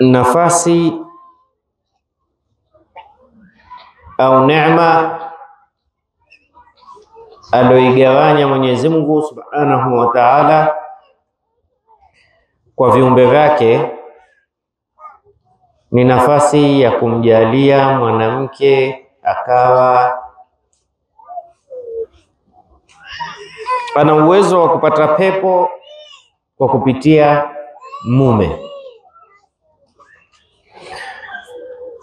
nafasi au neema aloigawanya Mwenyezi Mungu Subhanahu wa Ta'ala kwa viumbe vyake ni nafasi ya kumjalia mwanamke akawa ana uwezo wa kupata pepo kwa kupitia mume.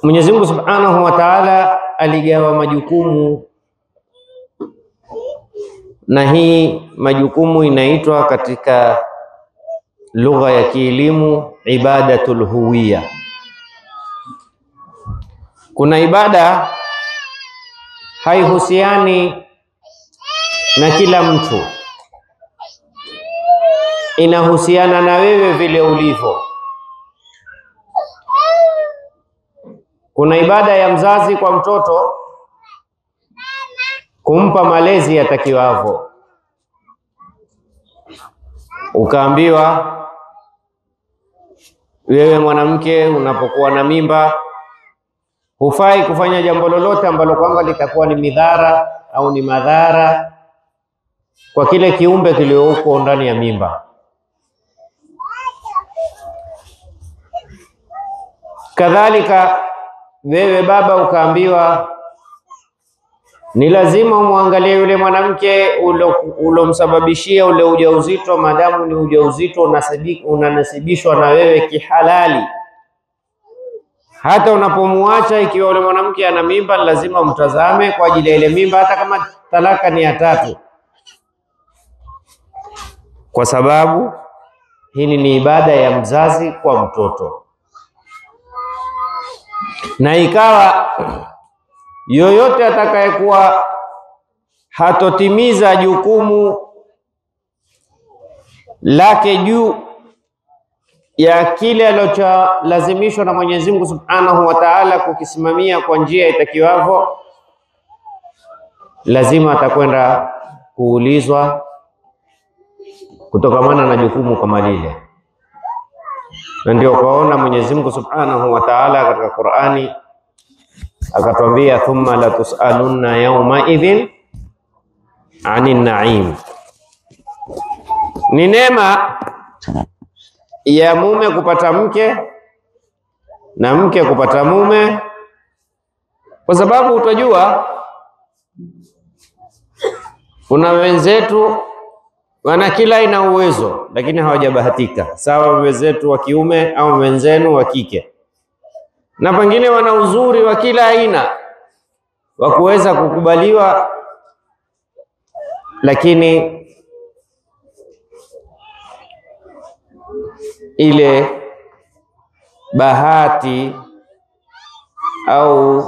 Mwenyezi Mungu Subhanahu wa Ta'ala aligawa majukumu, na hii majukumu inaitwa katika lugha ya kielimu ibadatul huwiya. Kuna ibada haihusiani na kila mtu, inahusiana na wewe vile ulivyo. Kuna ibada ya mzazi kwa mtoto, kumpa malezi yatakiwavyo. Ukaambiwa wewe mwanamke unapokuwa na mimba hufai kufanya jambo lolote ambalo kwamba litakuwa ni midhara au ni madhara kwa kile kiumbe kilioko ndani ya mimba. Kadhalika wewe baba ukaambiwa ni lazima umwangalie yule mwanamke ulomsababishia ule ujauzito, madamu ni ujauzito unanasibishwa na wewe kihalali. Hata unapomuacha, ikiwa yule mwanamke ana mimba, lazima umtazame kwa ajili ya ile mimba, hata kama talaka ni ya 3, kwa sababu hili ni ibada ya mzazi kwa mtoto. Na ikawa yoyote atakayekuwa hatotimiza jukumu lake juu ya kile alocholazimishwa na Mwenyezi Mungu Subhanahu wa Ta'ala kukisimamia kwa njia itakiwavyo, lazima atakwenda kuulizwa kutokamana na jukumu kama lile. Na ndio kwaona Mwenyezi Mungu Subhanahu wa Ta'ala katika Qur'ani akatwambia thumma la tusalunna yawma idhin anin na'im. Ni neema ya mume kupata mke na mke kupata mume, kwa sababu utajua kuna wenzetu wana kila ina uwezo lakini hawajabahatika, sawa wenzetu wa kiume au wenzenu wa kike, na pengine wana uzuri wa kila aina wa kuweza kukubaliwa, lakini ile bahati au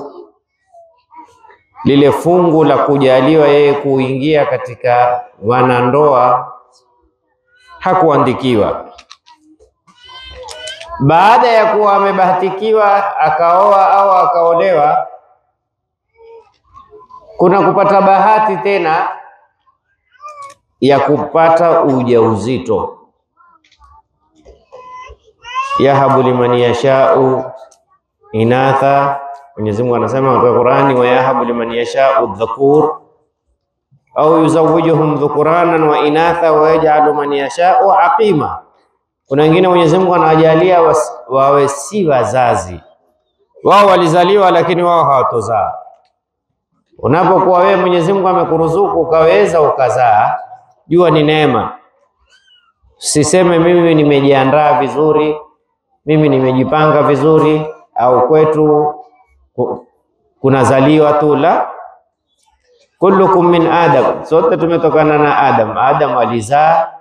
lile fungu la kujaliwa yeye kuingia katika wanandoa hakuandikiwa. Baada ya kuwa amebahatikiwa akaoa au akaolewa, kuna kupata bahati tena ya kupata ujauzito. Yahabu liman yasha'u inatha, Mwenyezi Mungu anasema katika Qur'ani, wa yahabu liman yasha'u dhakur au yuzawwijuhum dhukuranan wa inatha wa yaj'alu man yasha'u aqima. Kuna wengine Mwenyezi Mungu anawajalia wawe si wazazi, wao walizaliwa lakini wao hawatozaa. Unapokuwa wewe Mwenyezi Mungu amekuruzuku ukaweza ukazaa, jua ni neema. Usiseme mimi nimejiandaa vizuri, mimi nimejipanga vizuri, au kwetu kunazaliwa tu. La, kullukum min Adam, sote tumetokana na Adam. Adam alizaa,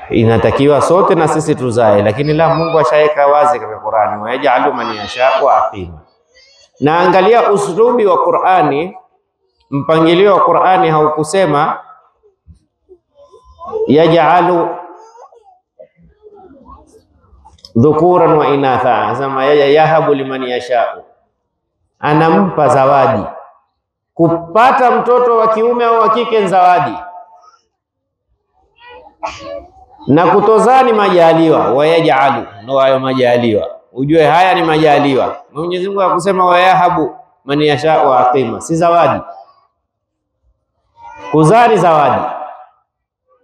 inatakiwa sote na sisi tuzae, lakini la, Mungu ashaweka wazi katika Qur'ani, wa yaj'alu man yasha'u aqima. Na angalia uslubi wa Qur'ani, mpangilio wa Qur'ani haukusema yaj'alu dhukuran wa inatha, asema yahabu liman yasha'u, anampa zawadi. Kupata mtoto wa kiume au wa kike ni zawadi. Na kutozaa ni majaliwa, wayajalu ndio hayo majaliwa. Ujue haya ni majaliwa. Mwenyezi Mungu akusema wayahabu man yasha wa aqima, si zawadi. Kuzaa ni zawadi.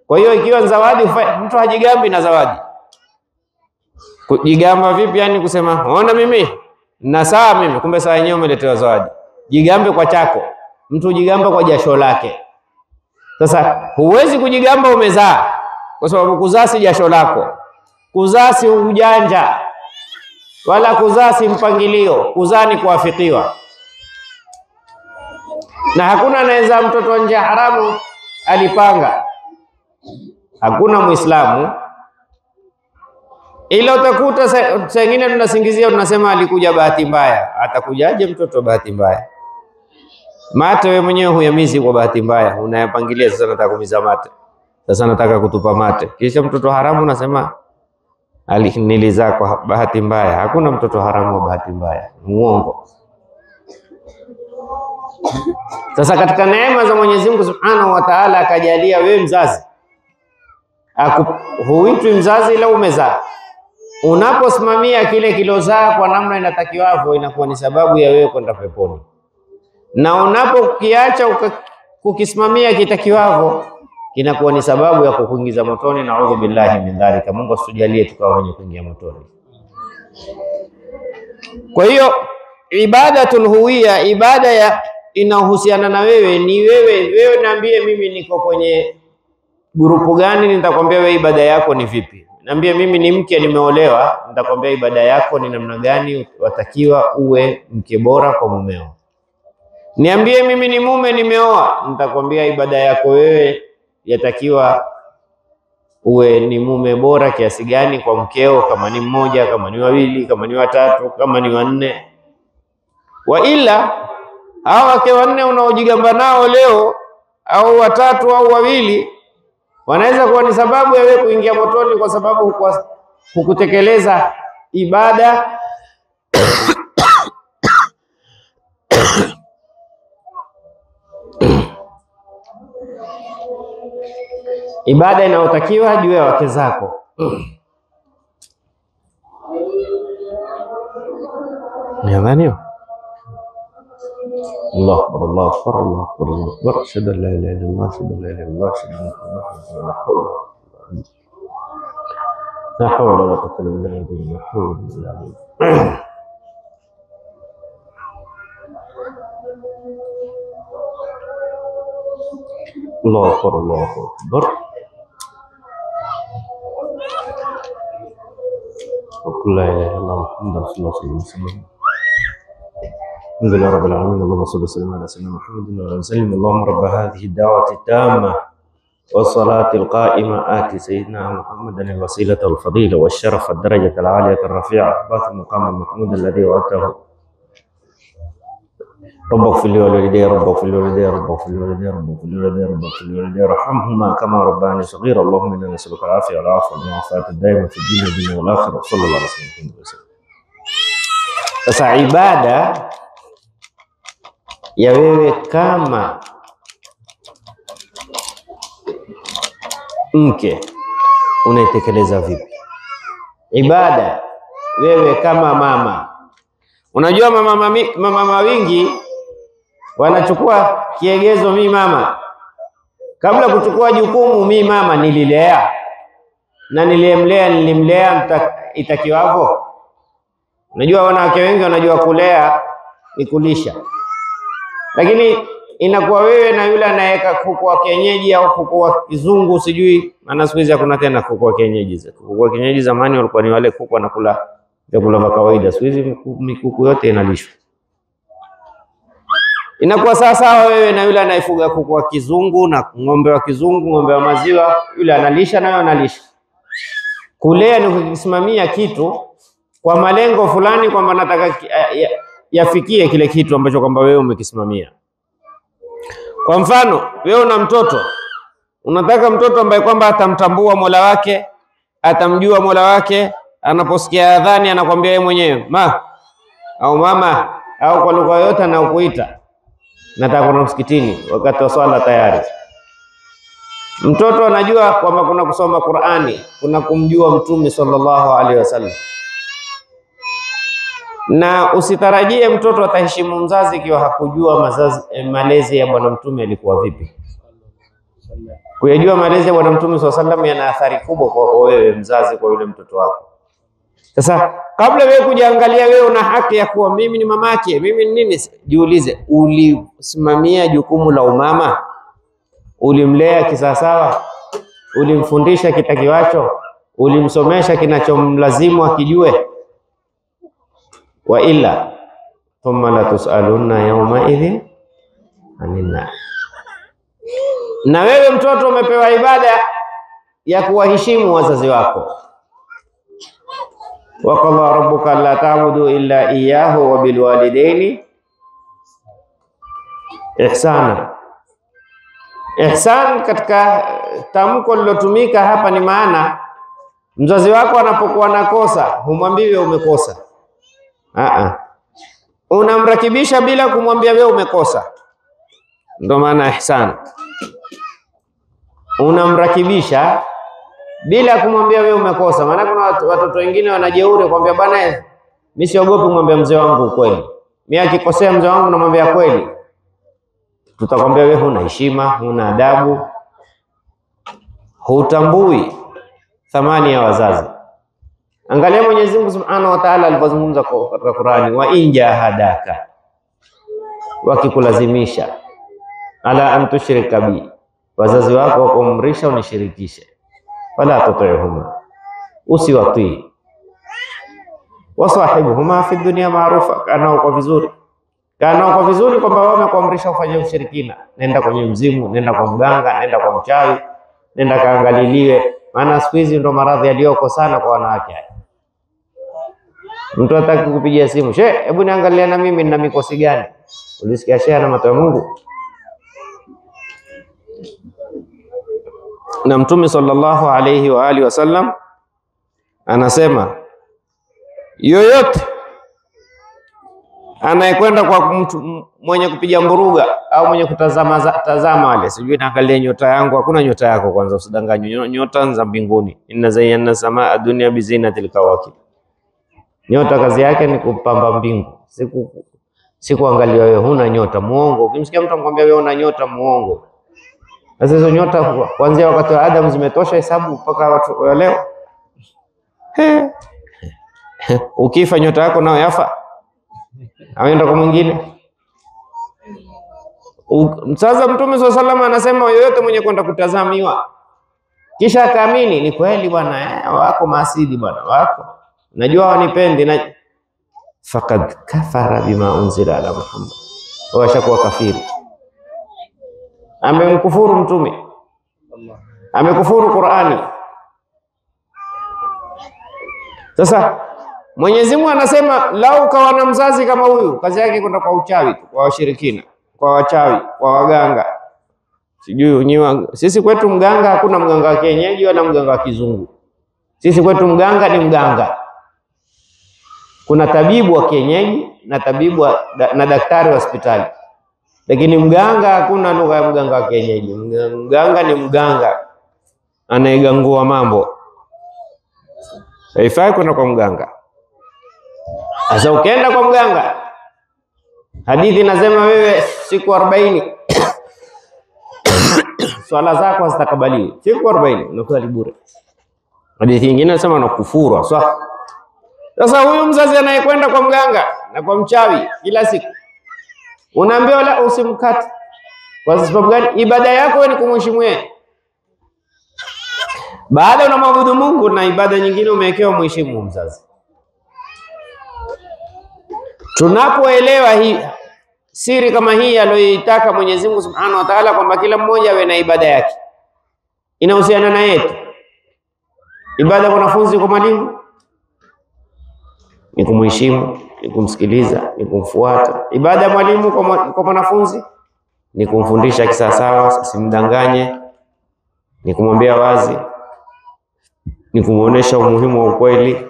Kwa hiyo ikiwa ni zawadi, mtu hajigambi na zawadi. Kujigamba vipi? Yani kusema ona mimi na saa mimi, kumbe saa yenyewe umeletewa zawadi. Jigambe kwa chako. Mtu jigamba kwa jasho lake. Sasa huwezi kujigamba umezaa, kwa sababu kuzaa si jasho lako. Kuzaa si ujanja, wala kuzaa si mpangilio. Kuzaa ni kuafikiwa. Na hakuna anayezaa mtoto nje haramu alipanga. Hakuna Muislamu. Ila utakuta sengine tunasingizia, tunasema alikuja bahati mbaya. Atakujaje mtoto bahati mbaya? Mate wewe mwenyewe huyamizi kwa bahati mbaya. Unayapangilia sasa nataka kumiza mate. Sasa nataka kutupa mate. Kisha mtoto haramu unasema nilizaa kwa bahati mbaya. Hakuna mtoto haramu wa bahati mbaya. Uongo. Sasa katika neema za Mwenyezi Mungu Subhanahu wa Ta'ala akajalia wewe mzazi. Huitwi mzazi ila umezaa. Unaposimamia kile kilozaa kwa namna inatakiwavyo, inakuwa ni sababu ya wewe kwenda peponi. Na unapokiacha kukisimamia kitakiwavyo, kinakuwa ni sababu ya kukuingiza motoni. Naudhu billahi min dhalika. Mungu asitujalie tukawa wenye kuingia motoni. Kwa hiyo ibadatul huwiya, ibada ya inahusiana na wewe, ni wewe niambie mimi niko kwenye grupu gani, nitakwambia wewe ibada yako ni vipi. Niambie mimi ni mke nimeolewa, nitakwambia ibada yako ni namna gani, watakiwa uwe mke bora kwa mumeo. Niambie mimi ni mume nimeoa, nitakwambia ibada yako wewe yatakiwa uwe ni mume bora kiasi gani kwa mkeo, kama ni mmoja, kama ni wawili, kama ni watatu, kama ni wanne. Wa ila hao wake wanne unaojigamba nao leo, au watatu au wawili, wanaweza kuwa ni sababu ya wewe kuingia motoni, kwa sababu hukutekeleza ibada ibada inayotakiwa juu ya wake zako. Ni الله أكبر الله أكبر الله أكبر الله أكبر أشهد أن لا إله إلا الله أشهد أن لا إله إلا الله أشهد أن محمدا رسول الله. لا حول ولا قوة إلا بالله. لا حول ولا قوة. الله أكبر الله أكبر. وكل لا إله إلا الله محمد رسول الله صلى الله عليه وسلم. الحمد لله رب العالمين. اللهم صل وسلم على سيدنا محمد وعلى آله وسلم. اللهم رب هذه الدعوة التامة والصلاة القائمة آت سيدنا محمد الوسيلة والفضيلة والشرف الدرجة العالية الرفيعة بات المقام المحمود الذي وعدته. رب اغفر لي ولوالدي رب اغفر لي ولوالدي رب اغفر لي ولوالدي رب اغفر لي ولوالدي رب اغفر لي ولوالدي ارحمهما كما رباني صغيرا. اللهم إنا نسألك العافية والعافية والمعافاة الدائمة في الدنيا والآخرة. صلى الله عليه وسلم. Sasa ibada ya wewe kama mke unaitekeleza vipi? Ibada wewe kama mama. Unajua mama wingi wanachukua kiegezo, mi mama. Kabla kuchukua jukumu, mi mama nililea na nilimlea itakiwavyo. Unajua wanawake wengi wanajua kulea ni kulisha. Lakini inakuwa wewe na yule anayeka kuku wa kienyeji au kuku wa kizungu sijui, maana siku hizi hakuna tena kuku wa kienyeji. Kuku wa kienyeji zamani walikuwa ni wale kuku wanakula vyakula vya kawaida. Siku hizi mikuku yote inalishwa. Inakuwa sawa wewe na yule anayefuga kuku wa kizungu na ng'ombe wa kizungu, ng'ombe wa maziwa, yule analisha na wewe analisha. Kulea ni kukisimamia kitu kwa malengo fulani, kwamba nataka yafikie kile kitu ambacho kwamba wewe umekisimamia. Kwa mfano, wewe una mtoto, unataka mtoto ambaye kwamba atamtambua Mola wake, atamjua Mola wake, anaposikia adhani anakwambia yeye mwenyewe ma au mama au kwa lugha yote anayokuita, nataka kwenda msikitini wakati wa swala tayari. Mtoto anajua kwamba kuna kusoma Qur'ani, kuna kumjua Mtume sallallahu alaihi wasallam. Na usitarajie mtoto ataheshimu mzazi ikiwa hakujua malezi ya Bwana Mtume alikuwa vipi. Kuyajua malezi ya Bwana Mtume sallallahu alaihi wasallam yana athari kubwa kwa wewe mzazi, kwa yule mtoto wako. Sasa kabla wewe kujiangalia wewe una haki ya kuwa mimi ni mamake, mimi ni nini, jiulize, ulisimamia jukumu la umama? Ulimlea kisawasawa? Ulimfundisha kitakiwacho? Ulimsomesha kinachomlazimu akijue? Wa illa thumma la tusaluna yawma idhin anina. Na wewe mtoto umepewa ibada ya kuwaheshimu wazazi wako. Wa qala rabbuka alla ta'budu illa iyyahu wa bil walidaini ihsana. Ihsan katika tamko lilotumika hapa ni maana mzazi wako anapokuwa nakosa humwambii wewe umekosa. Unamrakibisha bila kumwambia wewe umekosa. Ndio maana ihsan. Unamrakibisha bila kumwambia wewe umekosa. Maana kuna watoto wengine wanajeuri kwambia bwana, mimi siogopi kumwambia mzee wangu ukweli. Mimi akikosea mzee wangu namwambia kweli. Tutakwambia wewe huna heshima, huna adabu, hutambui thamani ya wazazi. Angalia Mwenyezi Mungu Subhanahu wa Ta'ala alipozungumza katika Qur'ani, wa inja hadaka, wakikulazimisha ala an tushrika bi, wazazi wako wakuamrisha unishirikishe, wala tuti'huma, usiwatii, wasahibuhuma fi dunya ma'rufa, kana kwa vizuri. Kana kwa vizuri kwamba wao wamekuamrisha ufanye ushirikina, nenda kwenye mzimu, nenda kwa mganga, nenda kwa mchawi, nenda kaangaliliwe. Maana siku hizi ndo maradhi yaliyoko sana kwa wanawake haya. Mtu ataki kupigia simu, "Sheikh, hebu niangalia na mimi nina mikosi gani?" Ulisikia shehe na matoa Mungu? Na Mtume sallallahu alayhi wa alihi wasallam anasema yoyote anayekwenda kwa mtu mwenye kupiga mburuga au mwenye tazama wale, sijui naangalia nyota yangu, hakuna nyota yako kwanza, usidanganywe. Nyota za mbinguni, inna zayyana samaa dunya bizinatil kawakib. Nyota kazi yake ni kupamba mbingu, siku angalia wewe huna nyota, muongo. Ukimsikia mtu anakuambia wewe una nyota, muongo. Sasa hizo nyota kuanzia wakati wa Adam zimetosha hesabu mpaka watu wa leo. Ukifa nyota yako nayo yafa, aenda kwa mwingine. Sasa Mtume SAW anasema yoyote mwenye kwenda kutazamiwa kisha akaamini ni kweli bwana, wako maasidi bwana wako, najua wanipendi na faqad kafara bima unzila ala Muhammad, washakuwa kafiri, amemkufuru Mtume, amekufuru Qur'ani. Sasa Mwenyezi Mungu anasema lau kawa na mzazi kama huyu, kazi yake kwenda kwa uchawi, kwa washirikina, kwa wachawi, kwa waganga. Sijui unyiwa, sisi kwetu mganga hakuna mganga wa kienyeji wala mganga wa kizungu. Sisi kwetu mganga ni mganga. Kuna tabibu wa kienyeji na tabibu na daktari wa hospitali. Lakini mganga hakuna lugha ya mganga wa kienyeji. Mganga ni mganga, anaigangua mambo. Haifai kwenda kwa mganga. Sasa ukienda kwa mganga, hadithi inasema wewe siku 40 swala zako hazitakubaliwi. Siku 40 unakula bure. Hadithi nyingine inasema unakufuru. Sasa huyu mzazi anayekwenda kwa mganga na kwa mchawi kila siku, unaambiwa la usimkate. Kwa sababu gani? Ibada yako wewe ni kumheshimu yeye. Baada unamwabudu Mungu na ibada nyingine umewekewa mheshimu mzazi. Tunapoelewa hii siri kama hii aliyoitaka Mwenyezi Mungu Subhanahu wa Ta'ala, kwamba kila mmoja awe na ibada yake inahusiana na yetu. Ibada kwa wanafunzi, kwa mwalimu ni kumheshimu, ni kumsikiliza, ni kumfuata. Ibada ya mwalimu kwa mwanafunzi ni kumfundisha kisawasawa, simdanganye, ni kumwambia wazi, ni kumuonesha umuhimu wa ukweli,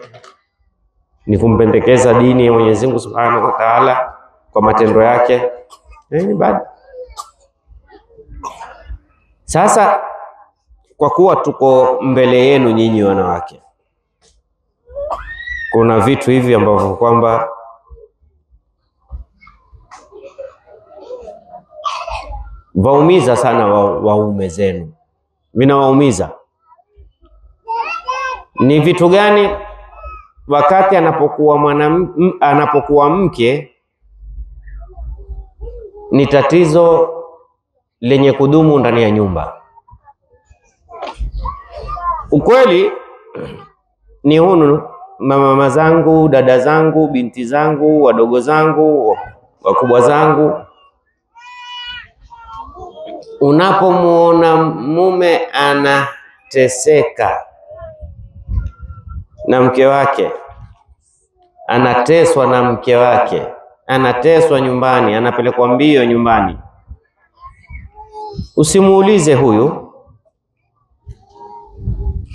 ni kumpendekeza dini ya Mwenyezi Mungu Subhanahu wa Ta'ala kwa matendo yake. Ni ibada. Sasa kwa kuwa tuko mbele yenu nyinyi wanawake, kuna vitu hivi ambavyo kwamba waumiza sana waume zenu, vinawaumiza. Ni vitu gani? Wakati anapokuwa mke ni tatizo lenye kudumu ndani ya nyumba. Ukweli ni hunu, mama zangu, dada zangu, binti zangu, wadogo zangu, wakubwa zangu, unapomuona mume anateseka na mke wake, anateswa na mke wake, anateswa nyumbani, anapelekwa mbio nyumbani, usimuulize huyu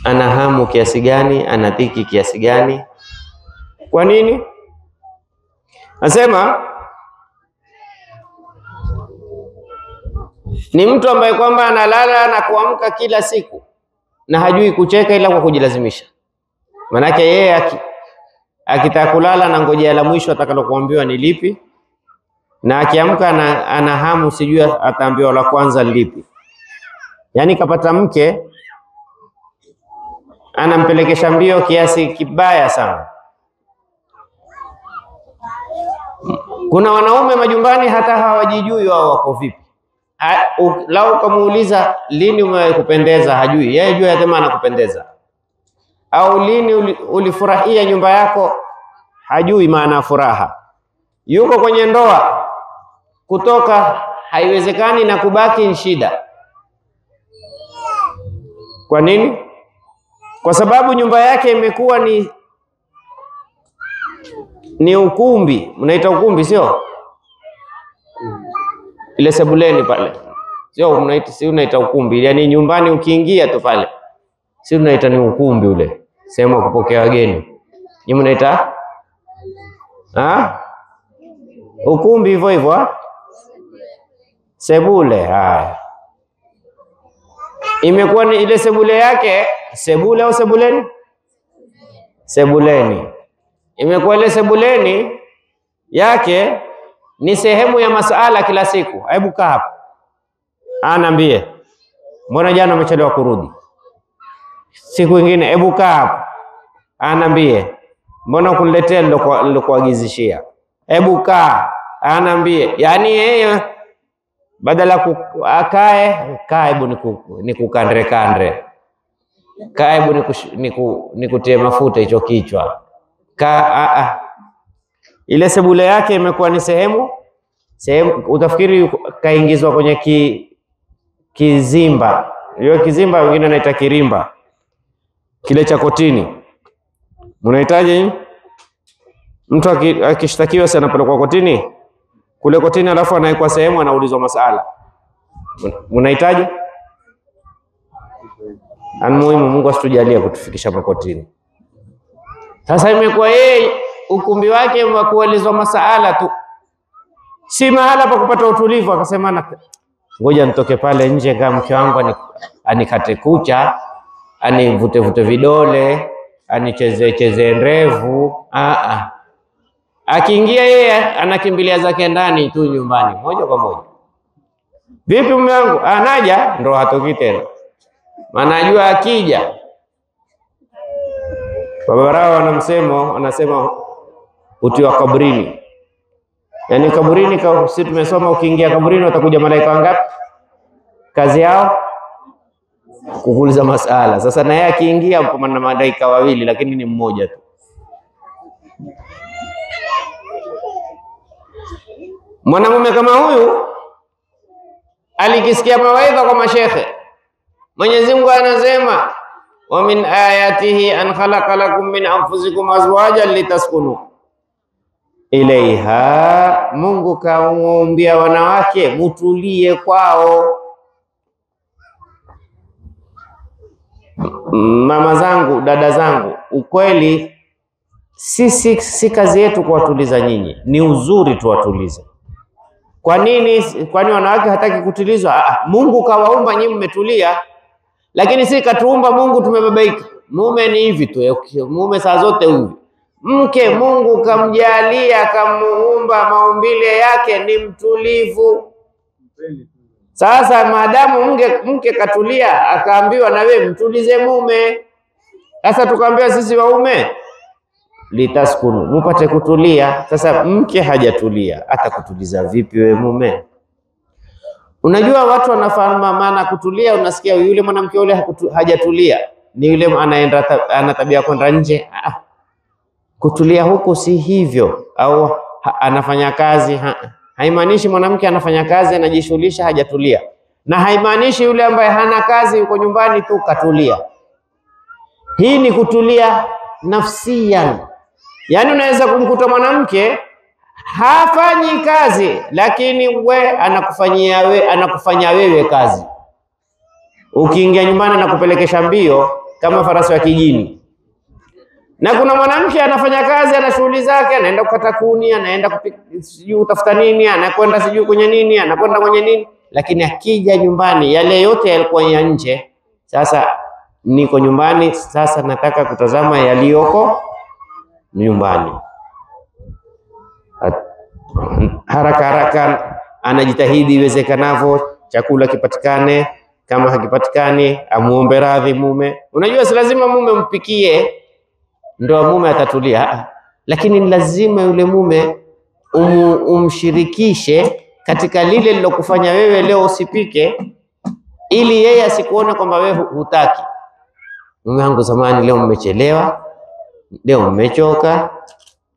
ana hamu kiasi gani, ana dhiki kiasi gani. Kwa nini? Nasema ni mtu ambaye kwamba analala na kuamka kila siku na hajui kucheka ila kwa kujilazimisha. Manake yeye akitaka kulala na ngojea la mwisho atakalokuambiwa ni lipi, na akiamka ana hamu sijui ataambiwa la kwanza lipi. Yani kapata mke anampelekesha mbio kiasi kibaya sana. Kuna wanaume majumbani hata hawajijui wao wako vipi. Lau kumuuliza lini umewahi kupendeza, hajui. Yeye jua yatema anakupendeza. Au lini ulifurahia nyumba yako, hajui maana furaha. Yuko kwenye ndoa, kutoka haiwezekani na kubaki ni shida. Kwa nini? Kwa sababu nyumba yake imekuwa ni ukumbi. Mnaita ukumbi sio? Ile sebuleni pale. Sio mnaita, si unaita ukumbi. Yani nyumbani ukiingia tu pale. Si unaita ni ukumbi ule. Sehemu ya kupokea wageni. Ni mnaita ukumbi hivyo hivyo. Sebule. Haya. Imekuwa ni ile sebule yake, sebule au sebuleni? Sebuleni. Imekuwa ile sebuleni yake ni sehemu ya masuala kila siku. Hebu kaa hapo. Anaambie, mbona jana umechelewa kurudi? Siku nyingine, hebu kaa hapo. Anaambie, mbona kuniletea nilokuagizishia? Hebu kaa. Anaambie, yani yeye badala akae, hebu nikukandre kandre. Kaa hebu nikutie mafuta hicho kichwa. Ile sebule yake imekuwa ni sehemu utafikiri kaingizwa kwenye kizimba. Hiyo kizimba wengine wanaita kirimba. Kile cha kotini. Mnahitaji mtu akishtakiwa sana anapelekwa kotini. Kule kotini alafu anaikwa sehemu anaulizwa masala. Mnahitaji? Muhimu Mungu asitujalie kutufikisha makotini. Sasa imekuwa yeye ukumbi wake wa kuulizwa masala tu. Si mahala pa kupata utulivu. Akasema ngoja nitoke pale nje kama mke wangu anikate kucha, anivute vidole, anicheze ndevu. Akiingia yeye anakimbilia zake ndani tu nyumbani moja kwa moja. Vipi mume wangu? Anaja, ndo hatoki tena. Maana ajua akija. Babarao wanasema utiwa kabrini. Yaani kaburini, sisi tumesoma ukiingia kaburini watakuja malaika wangapi? Kazi yao kukuuliza masala. Sasa na yeye akiingia na malaika wawili lakini ni mmoja tu. Mwanamume kama huyu alikisikia mawaidha kwa mashekhe. Mwenyezi Mungu anasema, wa min ayatihi an khalaqa lakum min anfusikum azwajan litaskunu ilaiha. Mungu kawaambia wanawake mutulie kwao. Mama zangu, dada zangu, ukweli si kazi yetu kuwatuliza nyinyi, ni uzuri tuwatulize. Kwa nini? Kwani wanawake hataki kutulizwa? Mungu kawaumba nyinyi mmetulia. Lakini si katuumba Mungu tumebabaika. Mume ni hivi tu, mume saa zote hivi. Mke Mungu kamjalia, kamuumba, maumbile yake ni mtulivu. Sasa maadamu mke katulia, akaambiwa na wewe mtulize mume. Sasa tukaambiwa sisi waume litaskunu, mupate kutulia. Sasa mke hajatulia, atakutuliza vipi wewe mume? Unajua watu wanafahamu maana kutulia. Unasikia yule mwanamke yule hajatulia, ni yule ana tabia kwenda nje. Kutulia huku si hivyo, au anafanya kazi. Haimaanishi mwanamke anafanya kazi anajishughulisha hajatulia, na haimaanishi yule ambaye hana kazi yuko nyumbani tu katulia. Hii ni kutulia nafsiyan. Yani unaweza kumkuta mwanamke hafanyi kazi, lakini anakufanyia wewe kazi. Ukiingia nyumbani anakupelekesha mbio kama farasi wa kijini. Na kuna mwanamke anafanya kazi, ana shughuli zake, anaenda kukata kuni, anaenda sijui utafuta nini, anakwenda sijui kwenye nini, anakwenda kwenye nini, lakini akija nyumbani yale yote yalikuwa ya nje. Sasa niko nyumbani, sasa nataka kutazama yaliyoko nyumbani. Haraka anajitahidi iwezekanavyo chakula kipatikane. Kama hakipatikani amuombe radhi mume. Unajua si lazima mume mpikie ndio mume atatulia, lakini ni lazima yule mume umshirikishe katika lile lilokufanya wewe leo usipike, ili yeye asikuone kwamba wewe hutaki. Mume wangu zamani, leo mmechelewa, leo mmechoka,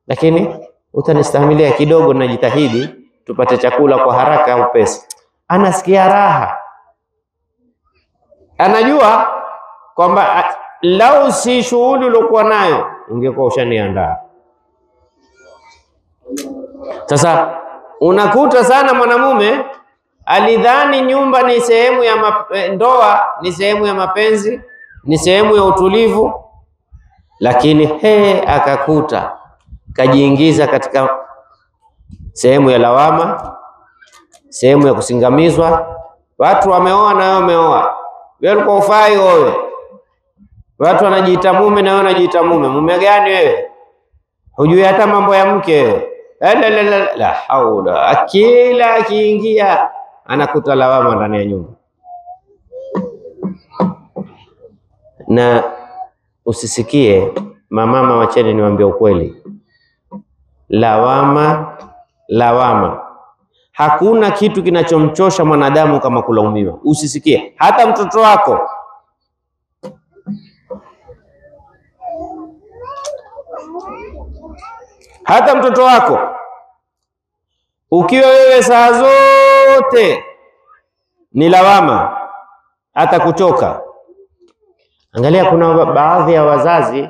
lakini utanistahimilia kidogo, najitahidi tupate chakula kwa haraka au pesa. Anasikia raha, anajua kwamba lau si shughuli uliokuwa nayo ungekuwa ushaniandaa. Sasa unakuta sana mwanamume alidhani nyumba ni sehemu ya ndoa, ni sehemu ya mapenzi, ni sehemu ya utulivu, lakini akakuta kajiingiza katika sehemu ya lawama, sehemu ya kusingamizwa. Watu wameoa na wewe umeoa, wewe ulikuwa ufai wewe. Watu wanajiita mume na wewe unajiita mume. Mume gani wewe? Hujui hata mambo ya mke wewe. La haula. Akila akiingia anakuta lawama ndani ya nyumba. Na usisikie mamama, wacheni niwaambie ukweli. Lawama. Hakuna kitu kinachomchosha mwanadamu kama kulaumiwa. Usisikie hata mtoto wako. Hata mtoto wako ukiwa wewe saa zote ni lawama, hata kuchoka. Angalia, kuna baadhi ya wazazi,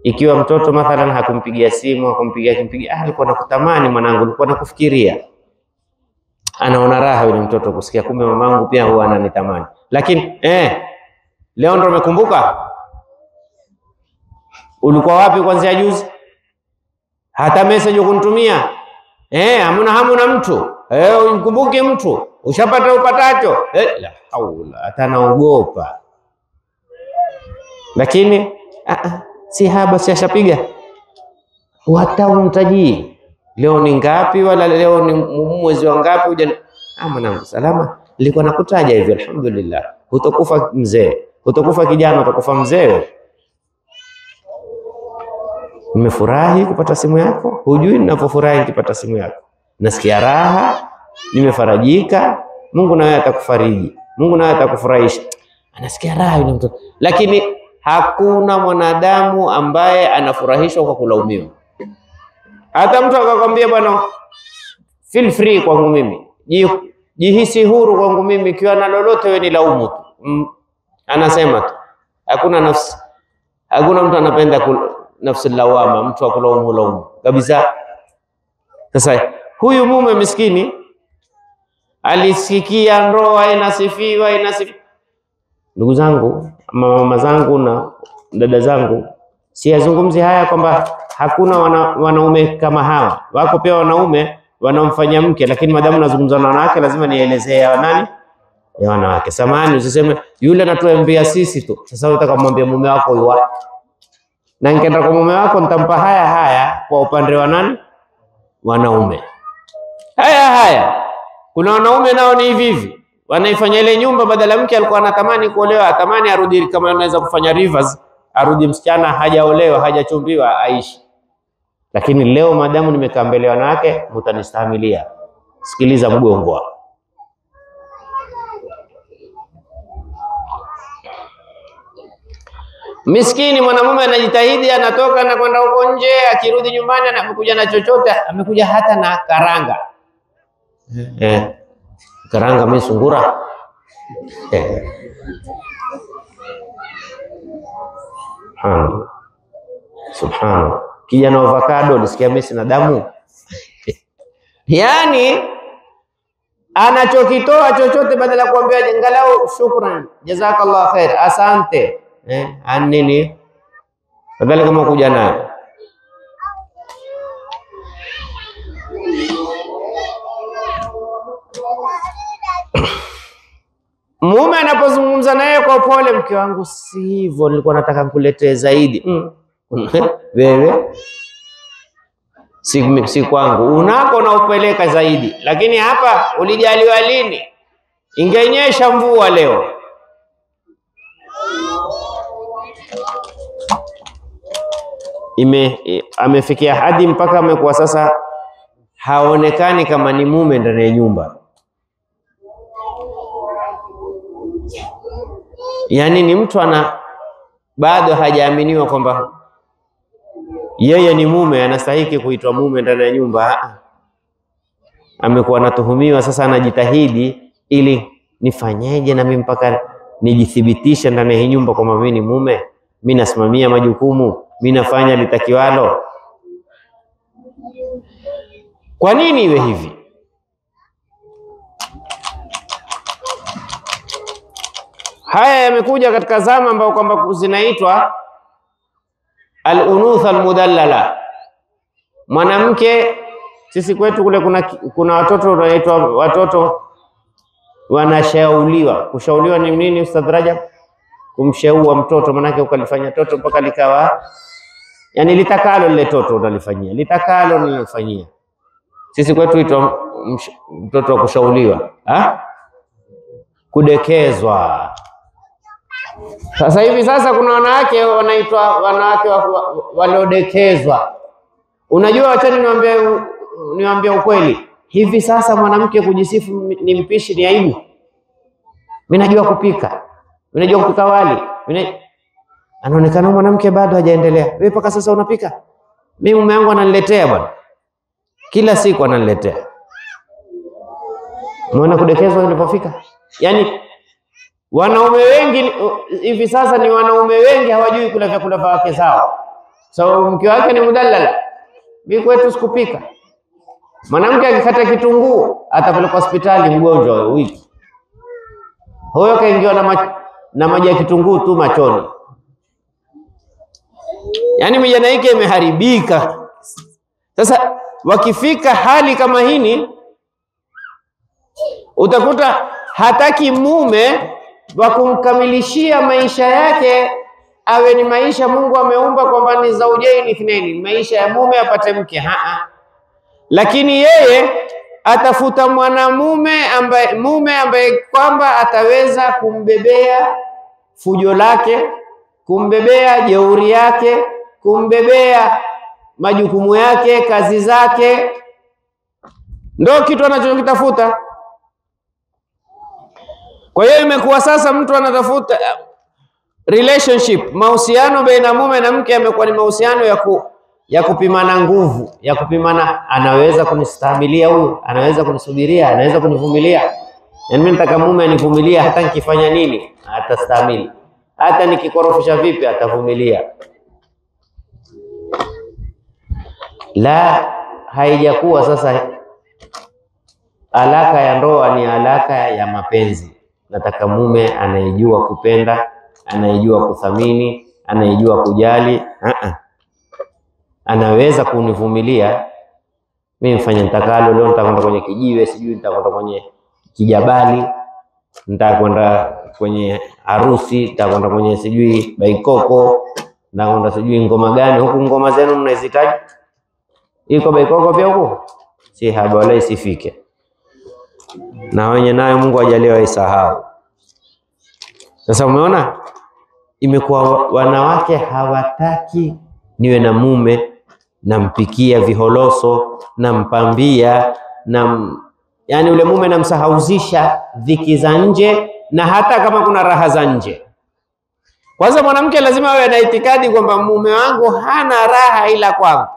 ikiwa mtoto mathalan hakumpigia simu, akimpigia alikuwa nakutamani mwanangu, alikuwa nakufikiria. Anaona raha yule mtoto kusikia kumbe mamangu pia huwa ananitamani. Lakini leo ndo umekumbuka? Ulikuwa wapi kuanzia juzi? Hata message ukunitumia hamuna mtu. Unikumbuke mtu. Ushapata upatacho. La haula, hata naogopa. Lakini si haba, si ashapiga. Hata umtaji leo ni ngapi, wala leo ni mwezi wa ngapi? Mwanangu salama, nilikuwa nakutaja hivi, alhamdulillah. Utakufa mzee, utakufa kijana, utakufa mzee. Nimefurahi kupata simu yako. Hujui ninapofurahi nikipata simu yako. Nasikia raha, nimefarajika. Mungu naye atakufariji. Mungu naye atakufurahisha. Anasikia raha yule mtoto. Lakini hakuna mwanadamu ambaye anafurahishwa kwa kulaumiwa. Hata mtu akakwambia bwana, feel free kwangu mimi. Jihisi huru kwangu mimi, ikiwa na lolote wewe nilaumu tu. Anasema tu. Hakuna mtu anapenda nafsi lawama, mtu akulaumu kabisa. Sasa huyu mume miskini alisikia ndoa inasifiwa. Ndugu zangu, mama zangu na dada zangu, siyazungumzi haya kwamba hakuna wanaume kama hawa. Wako pia wanaume wanamfanyia mke, lakini madamu nazungumza na wanawake lazima nielezee nani ya wanawake. Samahani, usiseme yule anatuambia sisi tu. Sasa unataka kumwambia mume wako yuwa. Na nikienda kwa mume wako nitampa haya kwa upande wa nani? Wanaume. Haya. Kuna wanaume nao ni hivi. Wanaifanya ile nyumba, badala mke alikuwa anatamani kuolewa, atamani arudi, kama anaweza kufanya reverse, arudi msichana hajaolewa, hajachumbiwa, aishi. Lakini leo madamu nimekaa mbele wanawake, mtanistahimilia. Sikiliza mgongo wako. Miskini mwanamume anajitahidi, anatoka na kwenda huko nje, akirudi nyumbani anakuja na chochote, amekuja hata na karanga. Karanga mimi sungura. Subhanallah. Kijana avocado nisikia mimi sina damu. Yani anachokitoa chochote badala ya kuambia angalau shukran, jazakallah khair, asante. Anini? Badala kama kuja naye. Mume anapozungumza naye kwa pole, mke wangu si hivyo, nilikuwa nataka nikuletee zaidi. Wewe si kwangu, unako na upeleka zaidi. Lakini hapa ulijaliwa lini? Ingenyesha mvua leo. Amefikia hadi mpaka amekuwa sasa haonekani kama ni mume ndani ya nyumba. Yani ni mtu bado hajaaminiwa kwamba yeye ni mume, anastahili kuitwa mume ndani ya nyumba. Amekuwa anatuhumiwa, sasa anajitahidi ili nifanyeje na mimi mpaka nijithibitishe ndani ya hii nyumba kwamba mimi ni mume, mimi nasimamia majukumu, mimi nafanya litakiwalo. Kwa nini iwe hivi? Haya yamekuja katika zama ambao kwamba zinaitwa al-unutha al-mudallala. Mwanamke, sisi kwetu kule kuna watoto wanaitwa watoto wanashauliwa. Kushauliwa ni nini Ustadh Rajab? Kumshaua mtoto, manake ukalifanya toto mpaka likawa, yani litakalo lile toto unalifanyia, litakalo unalifanyia. Sisi kwetu huitwa mtoto wa kushauliwa, kudekezwa. Sasa hivi kuna wanawake wanaitwa wanawake waliodekezwa. Unajua, achani niwaambie ukweli. Hivi sasa mwanamke kujisifu ni mpishi ni aibu. Mimi najua kupika. Mimi najua kupika wali. Anaonekana mwanamke bado hajaendelea. Wewe mpaka sasa unapika? Mimi mume wangu ananiletea bwana. Kila siku ananiletea. Muone kudekezwa ilipofika. Yani wanaume wengi hivi sasa ni wanaume wengi hawajui kula vyakula vya wake zao. So mke wake ni mudallala. Mimi kwetu sikupika. Mwanamke akikata kitunguu atapelekwa hospitali mgonjwa wiki. Huyo kaingiwa na maji ya kitunguu tu machoni. Yaani mijana yake imeharibika. Sasa wakifika hali kama hini, utakuta hataki mume wa kumkamilishia maisha yake awe ni maisha Mungu ameumba kwamba ni zaujaini ithnaini, maisha ya mume apate mke. Lakini yeye atafuta mume ambaye kwamba ataweza kumbebea fujo lake, kumbebea jeuri yake, kumbebea majukumu yake, kazi zake. Ndio kitu anachokitafuta. Kwa hiyo imekuwa sasa mtu anatafuta relationship, mahusiano baina mume na mke yamekuwa ni mahusiano ya kupimana nguvu, ya kupimana, anaweza kunistahimilia huyu, anaweza kunisubiria, anaweza kunivumilia. Yaani mimi nataka mume anivumilia, hata nikifanya nini atastahimili, hata nikikorofisha vipi atavumilia. La, haijakuwa sasa alaka ya ndoa ni alaka ya mapenzi. Nataka mume anayejua kupenda, anayejua kuthamini, anayejua kujali. Anaweza kunivumilia mimi mfanye nitakalo. Leo nitakwenda kwenye kijiwe, sijui nitakwenda kwenye kijabali, nitakwenda kwenye harusi, nitakwenda kwenye sijui baikoko, nitakwenda sijui ngoma gani. Huku ngoma zenu mnazihitaji? Iko baikoko pia huko? Si haba wala isifike. Na wenye nayo Mungu ajalie waisahau. Sasa umeona imekuwa wanawake hawataki niwe na mume, nampikia viholoso, nampambia, yani ule mume namsahauzisha dhiki za nje na hata kama kuna raha za nje. Kwanza mwanamke lazima awe na itikadi kwamba mume wangu hana raha ila kwangu.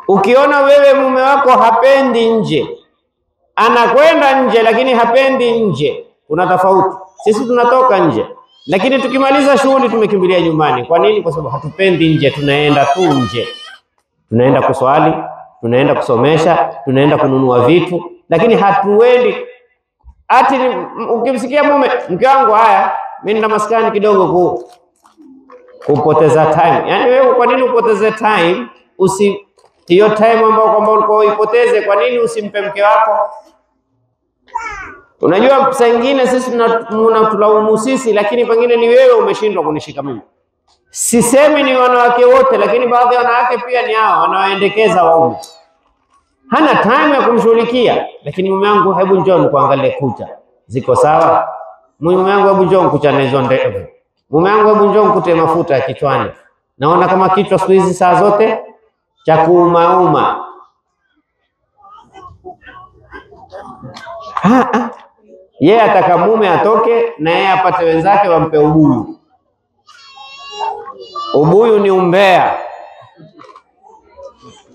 Ukiona wewe mume wako hapendi nje, anakwenda nje lakini hapendi nje, kuna tofauti. Sisi tunatoka nje, lakini tukimaliza shughuli tumekimbilia nyumbani. Kwa nini? Kwa sababu hatupendi nje, tunaenda tu nje. Tunaenda kuswali, tunaenda kusomesha, tunaenda kununua vitu, lakini hatuendi. Ati ukimsikia mume, mke wangu haya, mimi nina maskani kidogo kupoteza time. Yaani wewe kwa nini upoteze time? Hiyo time ambayo kwamba ulikuwa uipoteze, kwa nini usimpe mke wako? Unajua saa nyingine sisi tunatulaumu sisi, lakini pengine ni wewe umeshindwa kunishika mimi. Sisemi ni wanawake wote, lakini baadhi ya wanawake pia ni hao wanaoendekeza waume. Hana time ya kumshughulikia, lakini mume wangu hebu njoo nikuangalie kucha. Ziko sawa? Mume wangu hebu njoo nikuchane hizo ndevu. Mume wangu hebu njoo nikute mafuta ya kichwani. Naona kama kichwa siku hizi saa zote cha kuuma. Yeye ataka mume atoke na yeye apate wenzake wampe ubuyu. Ubuyu ni umbea.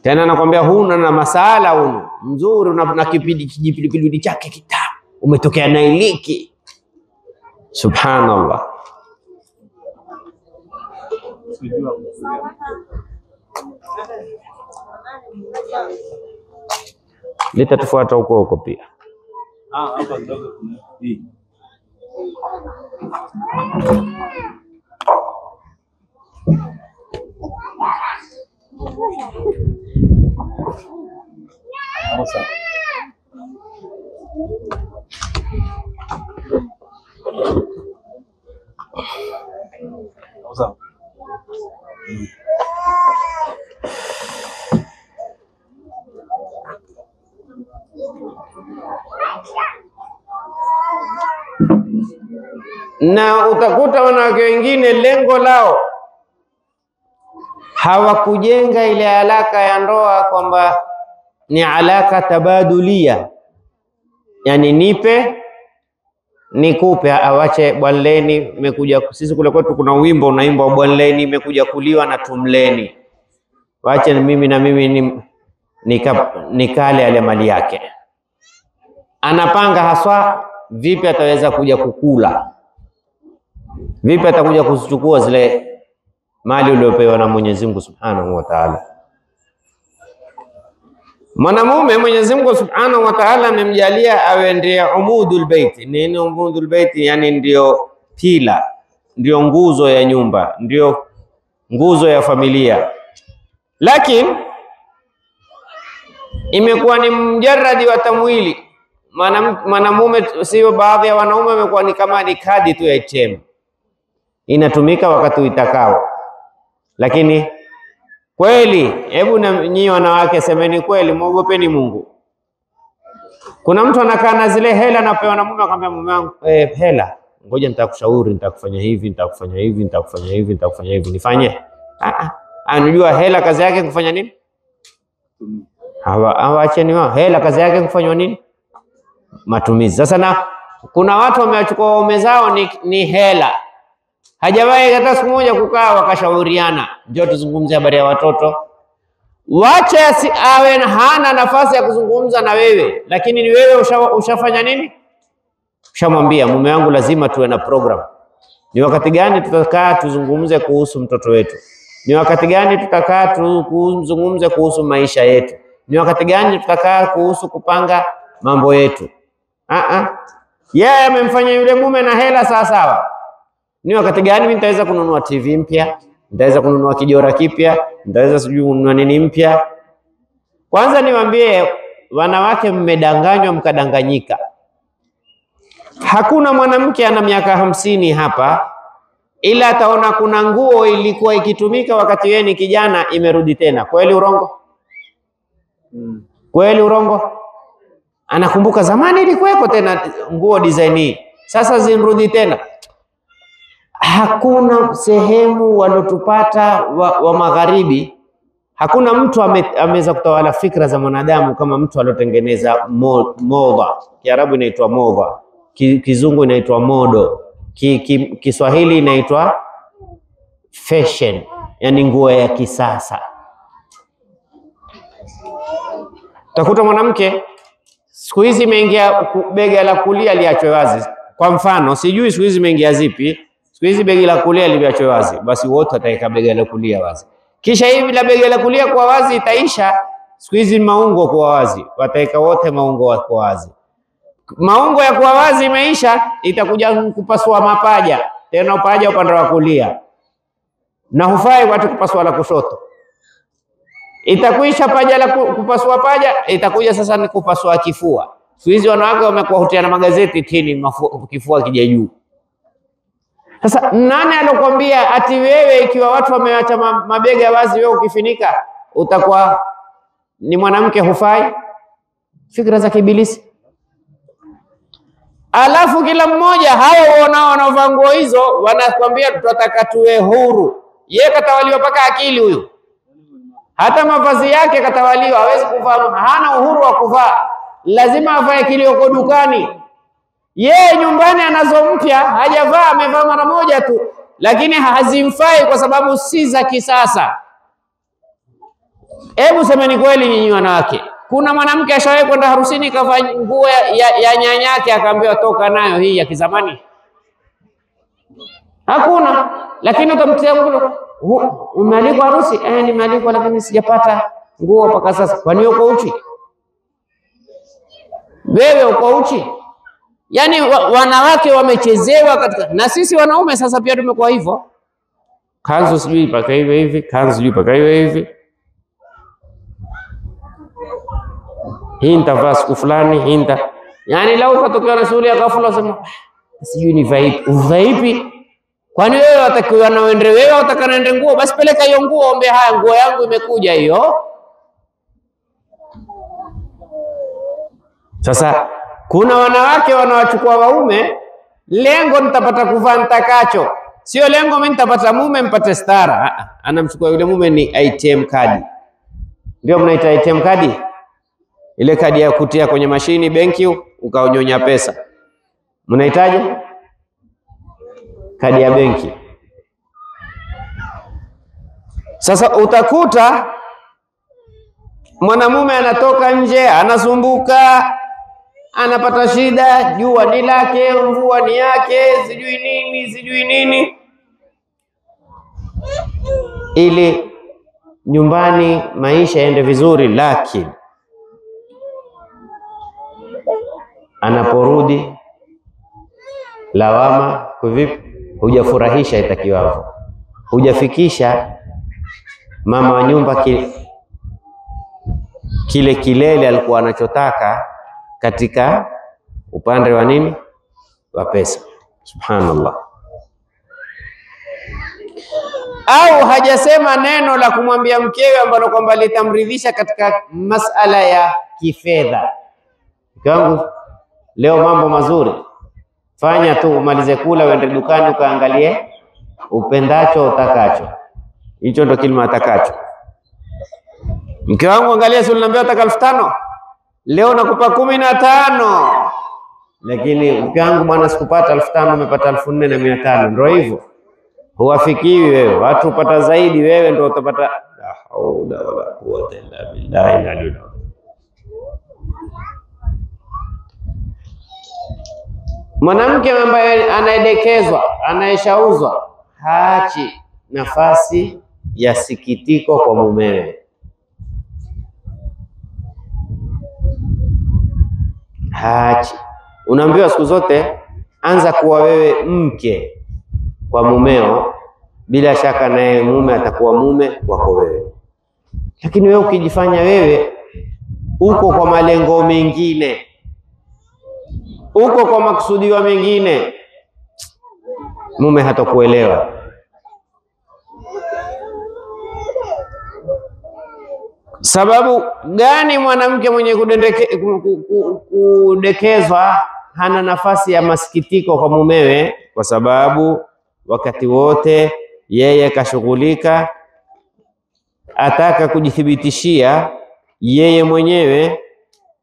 Tena nakwambia huna na masala hunu. Mzuri na kijipilipili chake kitamu. Umetokea na iliki. Subhanallah. Litatufuata huko pia. Hapa kidogo hii. Sasa na utakuta wanawake wengine lengo lao hawakujenga ile alaka ya ndoa kwamba ni alaka tabadulia, yani nipe nikupe. Awache bwanleni imekuja. Sisi kule kwetu kuna wimbo unaimbwa, bwanleni imekuja kuliwa na tumleni. Waache mimi na mimi nikale ale mali yake. Anapanga haswa vipi ataweza kuja kukula, vipi atakuja kuzichukua zile mali uliopewa na Mwenyezi Mungu Subhanahu wa Ta'ala. Mwanamume Mwenyezi Mungu Subhanahu wa Ta'ala amemjalia awe ndiye umudul bait. Nini umudul bait? Yani ndio pila, ndio nguzo ya nyumba, ndio nguzo ya familia. Lakini imekuwa ni mjarradi wa tamwili. Mwanamume sio, baadhi ya wanaume wamekuwa ni kama ni kadi tu ya ATM, inatumika wakati uitakao. Lakini kweli, hebu na nyinyi wanawake semeni kweli, muogopeni Mungu. Kuna mtu anakaa na zile hela anapewa na mume, akamwambia mume wangu, hela, ngoja nitakushauri, nitakufanya hivi, nitakufanya hivi, nitakufanya hivi, nitakufanya hivi, nifanye. Anajua hela kazi yake kufanya nini? Hawaacheni wao. Hela kazi yake kufanywa nini? Matumizi. Sasa na kuna watu wamechukua waume zao ni hela. Hajawahi hata siku moja kukaa wakashauriana, njoo tuzungumzie habari ya watoto. Wacha awe hana nafasi ya kuzungumza na wewe, lakini ni wewe ushafanya nini? Ushamwambia mume wangu lazima tuwe na program. Ni wakati gani tutakaa tuzungumze kuhusu mtoto wetu? Ni wakati gani tutakaa tuzungumze kuhusu maisha yetu? Ni wakati gani tutakaa kuhusu kupanga mambo yetu? Yeye amemfanya yule mume na hela sawa sawa. Ni wakati gani mimi nitaweza kununua TV mpya? Nitaweza kununua kijora kipya? Nitaweza sijui kununua nini mpya? Kwanza niwaambie wanawake, mmedanganywa mkadanganyika. Hakuna mwanamke ana miaka 50 hapa ila ataona kuna nguo ilikuwa ikitumika wakati yeye ni kijana imerudi tena. Kweli urongo? Kweli urongo? Anakumbuka zamani ilikuwepo tena nguo design hii, sasa zinrudi tena. Hakuna sehemu walotupata wa magharibi, hakuna mtu ameweza kutawala fikra za mwanadamu kama mtu alotengeneza moda. Kiarabu inaitwa moda, Kizungu inaitwa modo, Kiswahili inaitwa fashion, yani nguo ya kisasa. Utakuta mwanamke siku hizi imeingia bega la kulia liachwe wazi. Kwa mfano, sijui siku hizi imeingia zipi, siku hizi bega la kulia liachwe wazi, basi wote wataweka bega la kulia wazi. Kisha hivi la bega la kulia kwa wazi itaisha, siku hizi maungo kwa wazi, wataweka wote maungo kwa wazi. Maungo ya kwa wazi imeisha, itakuja kupasua mapaja, tena upaja upande wa kulia. Na hufai watu kupasua la kushoto. Itakuisha paja la kupasua paja, itakuja sasa ni kupasua kifua. Siku hizi wanawake wamekuwa hutia na magazeti tini kifua kija juu. Sasa nani alokuambia ati wewe ikiwa watu wameacha mabega wazi wewe ukifinika utakuwa ni mwanamke hufai? Fikra za kibilisi. Alafu kila mmoja hao wanaovaa nguo hizo wanakuambia tunataka tuwe huru. Yeye katawaliwa paka akili huyu. Hata mavazi yake katawaliwa, hawezi kuvaa, hana uhuru wa kuvaa. Lazima avae kilioko dukani. Yeye nyumbani anazo mpya, hajavaa, amevaa mara moja tu, lakini hazimfai kwa sababu si za kisasa. Hebu semeni kweli nyinyi wanawake. Kuna mwanamke ashawahi kwenda harusini kavaa nguo ya nyanyake akaambiwa toka nayo hii ya kizamani? Hakuna. Lakini utamtia nguo, umealikwa harusi? Nimealikwa lakini sijapata nguo mpaka sasa. Kwani uko uchi? Wewe uko uchi? Yaani wanawake wamechezewa katika, na sisi wanaume sasa pia tumekuwa hivyo. Kanzu sijui paka hivi, kanzu sijui paka hivi. Hii nitavaa siku fulani, hii yaani lau katokea na shughuli ya ghafla sema sijui ni vipi. Vipi? Kwani wewe watakiwa na uende, wewe utakanaende nguo, basi peleka hiyo nguo, ombe haya nguo yangu imekuja hiyo. Sasa kuna wanawake wanawachukua waume, lengo nitapata kuvaa nitakacho. Sio lengo mimi nitapata mume mpate stara. Anamchukua yule mume ni ATM card. Ndio mnaita ATM card? Ile kadi ya kutia kwenye mashini benki ukaonyonya pesa. Mnahitaji? Kadi ya benki. Sasa utakuta mwanamume anatoka nje, anasumbuka, anapata shida, jua ni lake, mvua ni yake, sijui nini. Ili nyumbani maisha yaende vizuri, lakini anaporudi lawama, kwa vipi? Hujafurahisha itakiwavyo, hujafikisha mama wa nyumba kile kilele alikuwa anachotaka katika upande wa nini? Wa pesa. Subhanallah. Au hajasema neno la kumwambia mkewe ambalo kwamba litamridhisha katika masala ya kifedha. Mkangu, leo mambo mazuri, fanya tu umalize kula uende dukani ukaangalie upendacho utakacho. Hicho ndo kilima atakacho. Mke wangu angalia, si uliniambia utaka 5,000? Leo nakupa 15. Lakini mke wangu bwana sikupata 5,000, umepata 4,500. Ndio hivyo. Huwafikiwi wewe. Watu upata zaidi, wewe ndio utapata. La haula wala quwwata illa billahi. Mwanamke ambaye anaedekezwa, anayeshauzwa, haachi nafasi ya sikitiko kwa mumewe. Haachi. Unaambiwa siku zote anza kuwa wewe mke kwa mumeo, bila shaka naye mume atakuwa mume wako wewe. Lakini wewe ukijifanya wewe uko kwa malengo mengine, uko kwa makusudiwa mengine, mume hatakuelewa. Sababu gani mwanamke mwenye kudekezwa hana nafasi ya masikitiko kwa mumewe? Kwa sababu wakati wote yeye kashughulika, ataka kujithibitishia yeye mwenyewe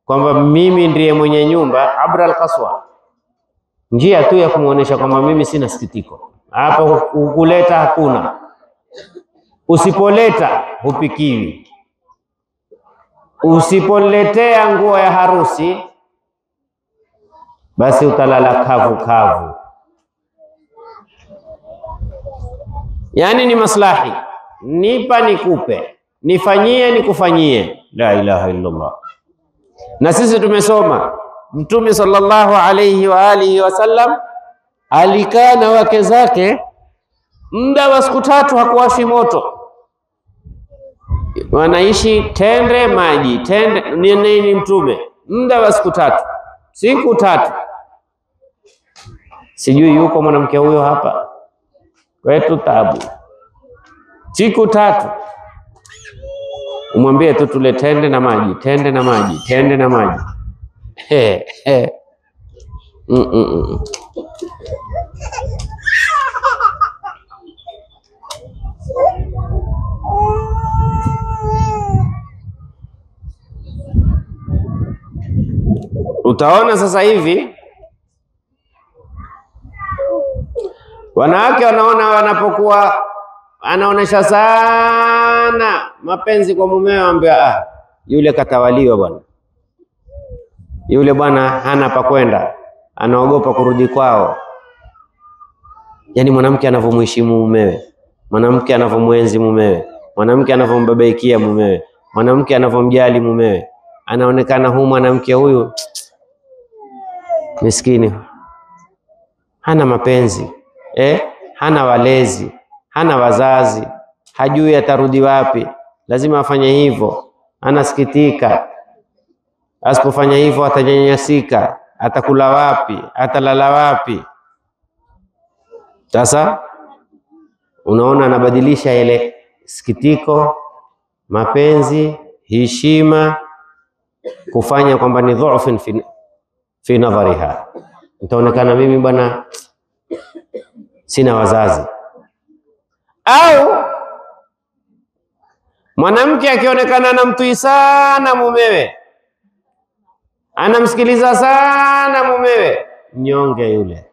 kwamba mimi ndiye mwenye nyumba. Abra al-qaswa, njia tu ya kumuonesha kwamba mimi sina sikitiko. Hapo kuleta hakuna, usipoleta hupikiwi, usipoletea nguo ya harusi basi utalala kavu kavu. Yani ni maslahi, nipa nikupe, nifanyie nikufanyie. La ilaha illallah. Na sisi tumesoma Mtume sallallahu alayhi wa alihi wasallam alikaa na wake zake muda wa siku 3, hakuwashi moto, wanaishi tende maji tende nini. Mtume muda wa siku 3, siku 3. Sijui yuko mwanamke huyo hapa kwetu tabu. Siku 3 umwambie tu tule tende na maji, tende na maji, tende na maji. Utaona sasa hivi wanawake wanaona, wanapokuwa anaonesha sana mapenzi kwa mumewe, ambia yule katawaliwa bwana, yule bwana hana pa kwenda, anaogopa kurudi kwao. Yani mwanamke anavyomheshimu mumewe, mwanamke anavyomwenzi mumewe, mwanamke anavyombabaikia mumewe, mwanamke anavyomjali mumewe, anaonekana huyu mwanamke huyu miskini, hana mapenzi, hana walezi, hana wazazi, hajui atarudi wapi, lazima afanye hivyo. Anasikitika, asipofanya hivyo atanyanyasika, atakula wapi, atalala wapi? Sasa unaona anabadilisha ile sikitiko, mapenzi, heshima, kufanya kwamba ni dhaifu fi nadhariha. Itaonekana mimi bwana sina wazazi. Au mwanamke akionekana anamtii sana mumewe, anamsikiliza sana mumewe, mnyonge yule,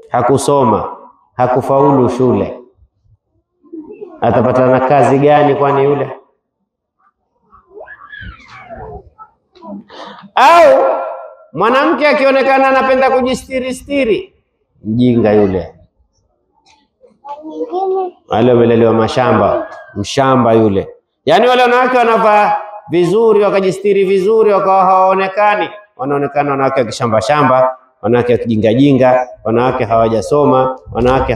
hakusoma, hakufaulu shule, atapata na kazi gani kwani yule? Au mwanamke akionekana anapenda kujistiri, mjinga yule, wale wamelelewa mashamba, mshamba yule. Yani wale wanawake wanavaa vizuri, wakajistiri vizuri, wakawa hawaonekani, wanaonekana wanawake wa kishamba shamba, wanawake wa kijinga jinga, wanawake hawajasoma, wanawake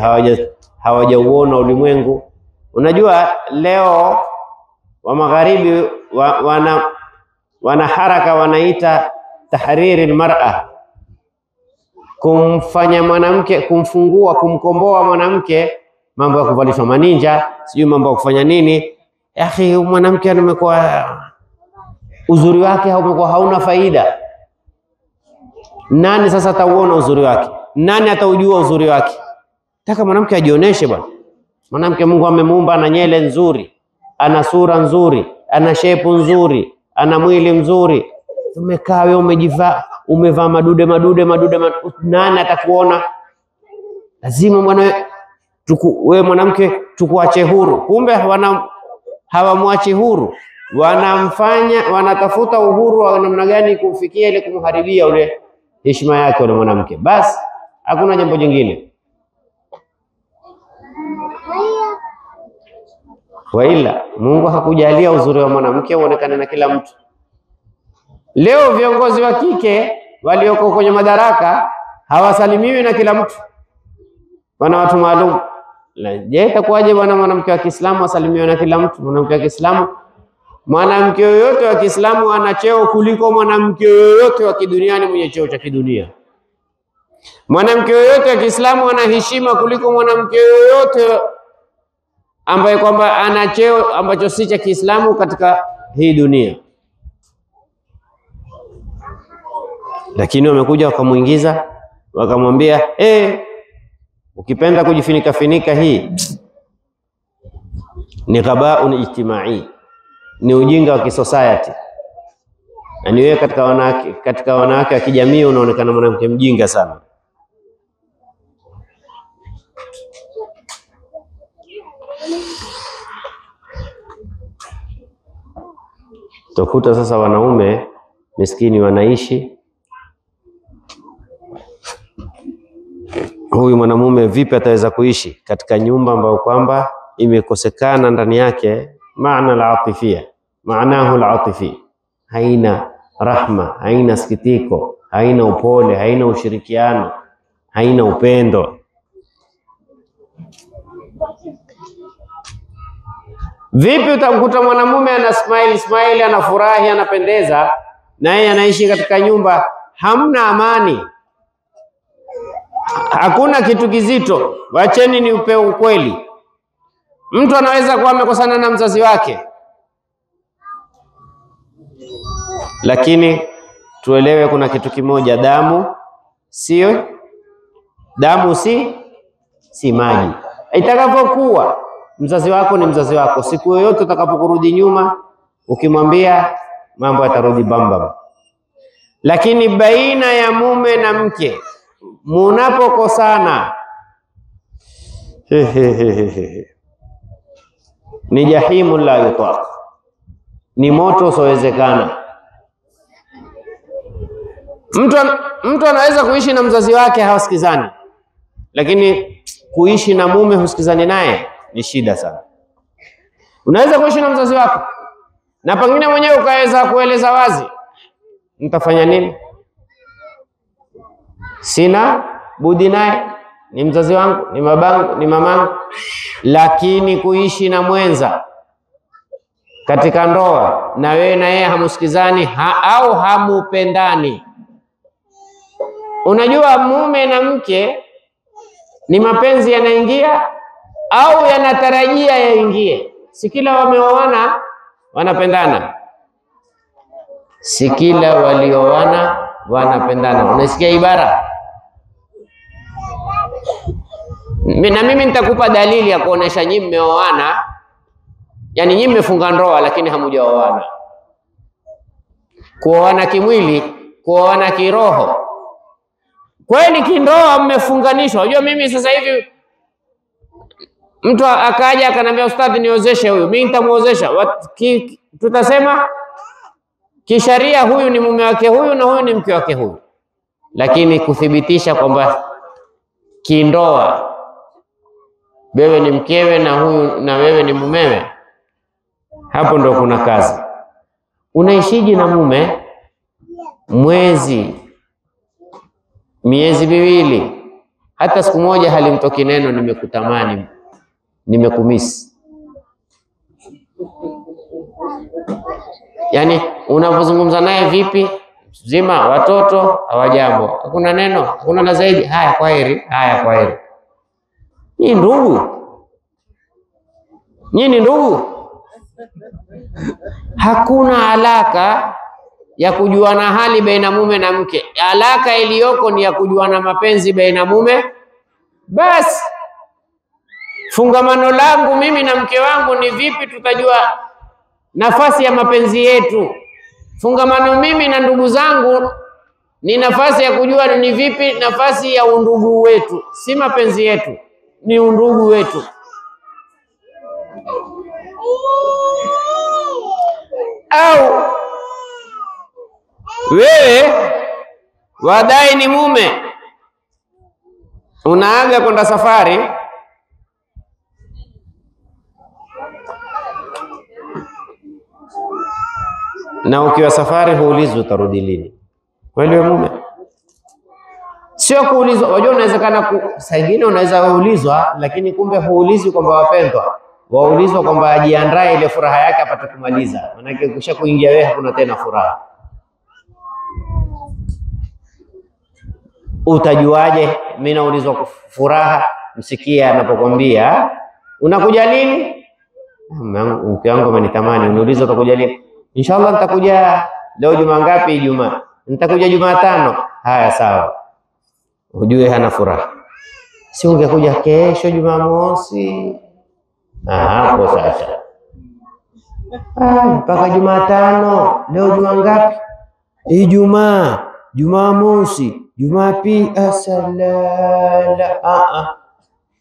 hawajauona ulimwengu. Unajua leo wa magharibi wana haraka wanaita tahriri almar'a, kumfanya mwanamke, kumfungua, kumkomboa mwanamke, mambo ya kuvalishwa maninja, sijui mambo ya kufanya nini. Akhi, mwanamke amekuwa uzuri wake umekuwa hauna faida. Nani sasa atauona uzuri wake? Nani ataujua uzuri wake? Taka mwanamke ajioneshe bwana. Mwanamke Mungu amemuumba ana nyele nzuri, ana sura nzuri, ana shepu nzuri, ana mwili mzuri. Umekaa wewe umejivaa, umevaa madude, nani atakuona? Lazima bwana wewe mwanamke tukuache huru. Kumbe hawamwachi huru, wanamfanya, wanatafuta uhuru wa namna gani kufikia ile kumharibia ule heshima yake ule mwanamke. Basi hakuna jambo jingine. Waila Mungu hakujalia uzuri wa mwanamke uonekane na kila mtu. Leo viongozi wa kike walioko kwenye madaraka hawasalimiwi na kila mtu, wana watu maalum. Je, itakuwaje bwana mwanamke wa Kiislamu asalimiwe na kila mtu? Mwanamke wa Kiislamu Mwanamke yoyote wa Kiislamu ana cheo kuliko mwanamke yoyote wa kiduniani mwenye cheo cha kidunia. Mwanamke yoyote wa Kiislamu ana heshima kuliko mwanamke yoyote ambaye kwamba ana cheo ambacho si cha Kiislamu katika hii dunia. Lakini wamekuja wakamuingiza, wakamwambia ukipenda kujifinika finika, hii ni ghabaun ijtimai, ni ujinga wa kisociety. Yani wewe katika wanawake wa kijamii unaonekana mwanamke mjinga sana. Tukuta sasa wanaume miskini wanaishi, huyu mwanamume vipi ataweza kuishi katika nyumba ambayo kwamba imekosekana ndani yake maana al-atifia, maanahu al-atifi, haina rahma, haina sikitiko, haina upole, haina ushirikiano, haina upendo. Vipi utamkuta mwanamume ana smile, anafurahi, anapendeza, na yeye anaishi katika nyumba hamna amani, hakuna kitu kizito? Wacheni ni ukweli. Mtu anaweza kuwa amekosana na mzazi wake, lakini tuelewe kuna kitu kimoja, damu si maji. Itakapokuwa mzazi wako ni mzazi wako, siku yoyote utakapokurudi nyuma ukimwambia, mambo yatarudi bamba. Lakini baina ya mume na mke munapokosana, ni jahimu la yutaq, ni moto usiowezekana. Mtu anaweza kuishi na mzazi wake hawasikizani, lakini kuishi na mume husikizani naye ni shida sana. Unaweza kuishi na mzazi wako na pengine mwenyewe ukaweza kueleza wazi, nitafanya nini, sina budi naye, ni mzazi wangu, ni babangu, ni mamangu. Lakini kuishi na mwenza katika ndoa na wewe na yeye hamusikizani au hamupendani. Unajua mume na mke ni mapenzi yanaingia au yanatarajia yaingie. Si kila wameoana wanapendana, si kila walioana wanapendana. Unasikia ibara? Na mimi nitakupa dalili ya kuonesha nyinyi mmeoana, yani nyinyi mmefunga ndoa lakini hamujaoana. Kuoana kimwili, kuoana kiroho. Kweli kindoa mmefunganishwa. Unajua mimi sasa hivi mtu akaja akanambia, ustadhi niozeshe huyu, mimi nitamuozesha. Tutasema kisharia huyu ni mume wake huyu na huyu ni mke wake huyu, lakini kuthibitisha kwamba kindoa wewe ni mkewe na huyu na wewe ni mumewe, hapo ndo kuna kazi. Unaishiji na mume miezi miwili, hata siku moja halimtoki neno nimekutamani, nimekumisi. Yani unapozungumza naye vipi, zima, watoto hawajambo, hakuna neno, hakuna na zaidi, haya kwaheri, haya kwaheri. Nyinyi ni ndugu. Hakuna alaka ya kujuana hali baina mume na mke. Alaka iliyoko ni ya kujuana mapenzi baina mume. Basi fungamano langu mimi na mke wangu ni vipi tutajua nafasi ya mapenzi yetu. Fungamano mimi na ndugu zangu ni nafasi ya kujua ni vipi nafasi ya undugu wetu. Si mapenzi yetu, ni undugu wetu. Au wewe wadai ni mume, unaaga kwenda safari, na ukiwa safari huulizwi utarudi lini. Kweli wewe mume? Sio kuulizwa. Unajua inawezekana saa nyingine unaweza kuulizwa, lakini kumbe huulizwi kwamba wapendwa, waulizwa kwamba ajiandae ile furaha yake apate kumaliza, maana ukisha kuingia wewe hakuna tena furaha. Utajuaje? Mimi naulizwa furaha, msikie anapokuambia unakuja lini? Mke wangu amenitamani. Uniuliza utakuja lini? Inshallah nitakuja leo. Juma ngapi? Ijumaa. Nitakuja Jumatano. Haya, sawa. Ujue hana furaha. Si ungekuja kesho Jumamosi? Hapo sasa. Mpaka Jumatano. Leo juma ngapi? Ijumaa, Jumamosi, Jumapili. Asalala.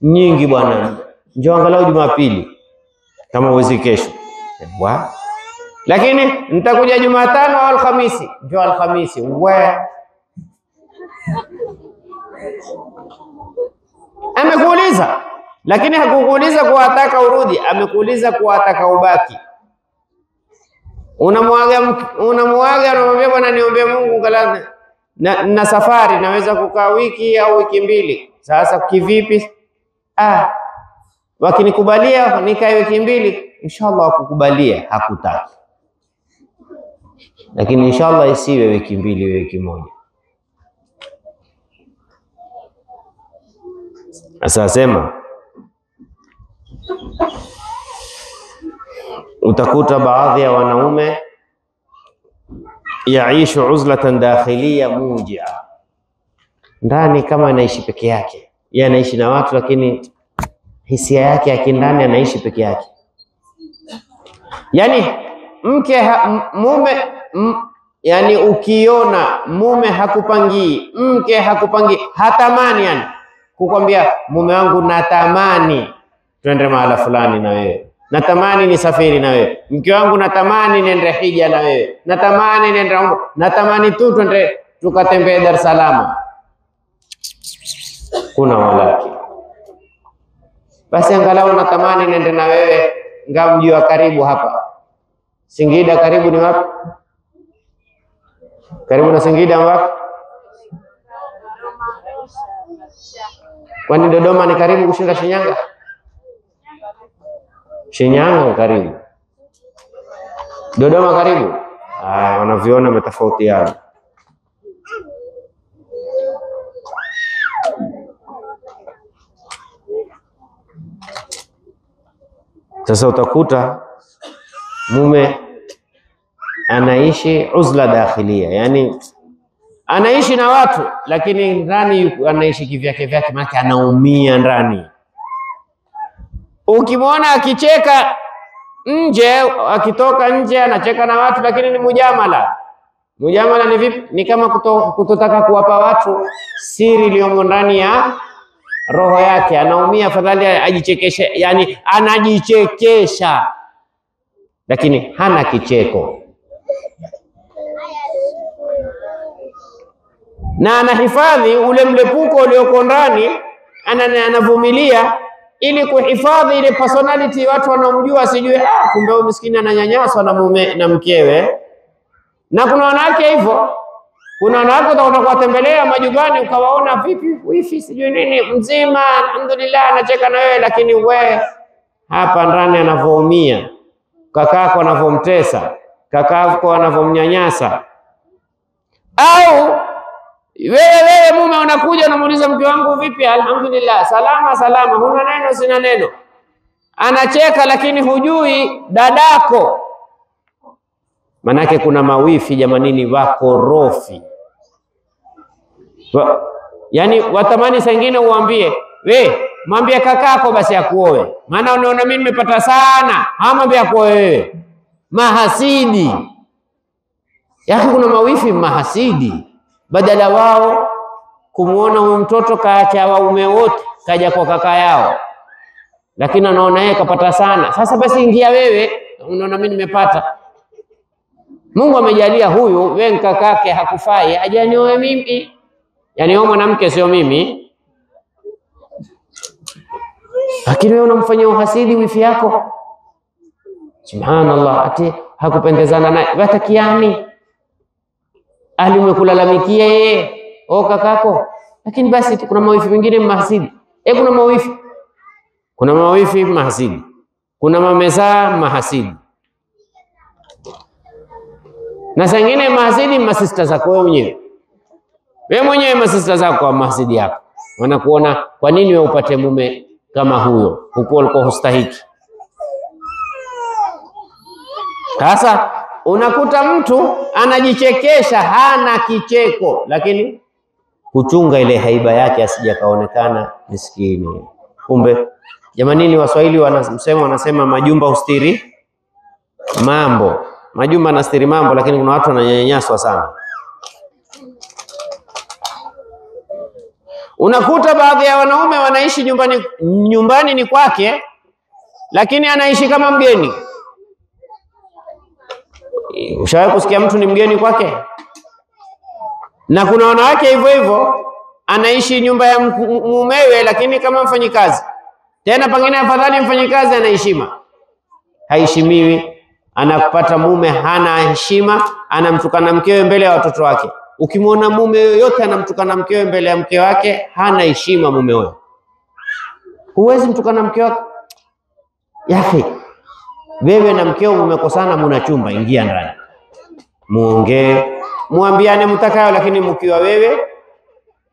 Nyingi bwana. Njoo angalau Jumapili kama uwezi kesho. Lakini nitakuja Jumatano au Alhamisi. Njoo Alhamisi. Amekuuliza, lakini hakukuuliza kwa ataka urudi, amekuuliza kwa ataka ubaki. Unamwaga unamwambia bwana, niombe Mungu kala na safari naweza kukaa wiki au wiki mbili. Sasa kivipi? Wakinikubalia nikae wiki mbili, inshallah wakukubalia, hakutaki. Lakini inshallah isiwe wiki mbili, wiki moja. Sasa sema, utakuta baadhi ya wanaume yaishu uzlatan dakhiliya mujia, ndani kama anaishi peke yake. Yeye anaishi na watu, lakini hisia yake ya kindani anaishi peke yake. Yani yani ukiona mume hakupangii, mke hakupangii, hatamani yani kukwambia mume wangu natamani twende mahala fulani na wewe, natamani nisafiri na wewe, mke wangu natamani niende hija na wewe, natamani niende umra, natamani tu twende tukatembee Dar es Salaam. Kuna walaki. Basi angalau natamani niende na wewe mji wa karibu hapa. Singida karibu ni wapi? Karibu na Singida wapi? Kwani Dodoma ni karibu kushinda Shinyanga? Shinyanga karibu. Dodoma karibu. Wanaviona metofautiana. Sasa utakuta mume anaishi uzla dakhilia, yani anaishi na watu lakini ndani anaishi kivyake vyake, maana anaumia ndani. Ukimwona akicheka nje, akitoka nje anacheka na watu, lakini ni mujamala. Mujamala ni vipi? Ni kama kutotaka kuwapa watu siri iliyomo ndani ya roho yake. Anaumia, afadhali ajichekeshe, yani anajichekesha lakini hana kicheko, na anahifadhi ule mlepuko ulioko ndani, anavumilia ili kuhifadhi ile personality. Watu wanaomjua sijui kumbe huyu miskini ananyanyaswa na mume na mkewe. Na kuna wanawake hivyo, kuna wanawake utakwenda kuwatembelea majumbani ukawaona vipi wifi sijui nini mzima, alhamdulillah anacheka na wewe, lakini wewe hapa ndani anavoumia, kakako anavomtesa, kakako anavomnyanyasa. Au wewe mume unakuja unamuuliza mke wangu vipi? Alhamdulillah, salama salama, huna neno sina neno. Anacheka lakini hujui dadako. Manake kuna mawifi jamanini wakorofi. Yani watamani saa nyingine uambie, mwambie kakako basi akuoe, maana unaona mimi nimepata sana. Mwambie akuoe wewe. Mahasidi. Yaki kuna mawifi mahasidi. Badala wao kumuona huyu mtoto kaacha waume wote kaja kwa kaka yao, lakini anaona yeye kapata sana. Sasa basi ingia wewe, unaona mimi nimepata. Mungu amejalia huyu wewe kakake hakufai, ajanioe mimi. Yani wewe mwanamke sio mimi. Lakini wewe unamfanyia uhasidi wifi yako. Subhanallah, ati hakupendezana naye. Watakiani alimekulalamikia yeye kakako. Lakini basi kuna mawifi wengine mahasidi. Kuna mawifi mahasidi. Kuna mamezaa mahasidi, na sangine mahasidi masista zako wewe mwenyewe. Wewe mwenyewe masista zako wa mahasidi yako wanakuona, kwa nini wewe upate mume kama huyo, huko ulikuwa hustahiki. Sasa unakuta mtu anajichekesha, hana kicheko, lakini kuchunga ile haiba yake asije kaonekana miskini. Kumbe jamanini, Waswahili wanasema majumba hustiri mambo. Majumba yanastiri mambo, lakini kuna watu wananyanyaswa sana. Unakuta baadhi ya wanaume wanaishi nyumbani ni kwake, lakini anaishi kama mgeni. Ushawahi kusikia mtu ni mgeni kwake? Na kuna wanawake hivyo hivyo, anaishi nyumba ya mumewe, lakini kama mfanyikazi. Tena pengine afadhali mfanyikazi anaheshima, haishimiwi. Anapata mume hana heshima, anamtukana mkewe mbele ya watoto wake. Ukimwona mume yoyote anamtukana mkewe mbele ya mke wake, hana heshima mume huyo. Huwezi mtukana mke wako. Yaani wewe na mkeo mmekosana, mna chumba, ingia ndani. Muongee, muambiane mtakayo, lakini mkiwa wewe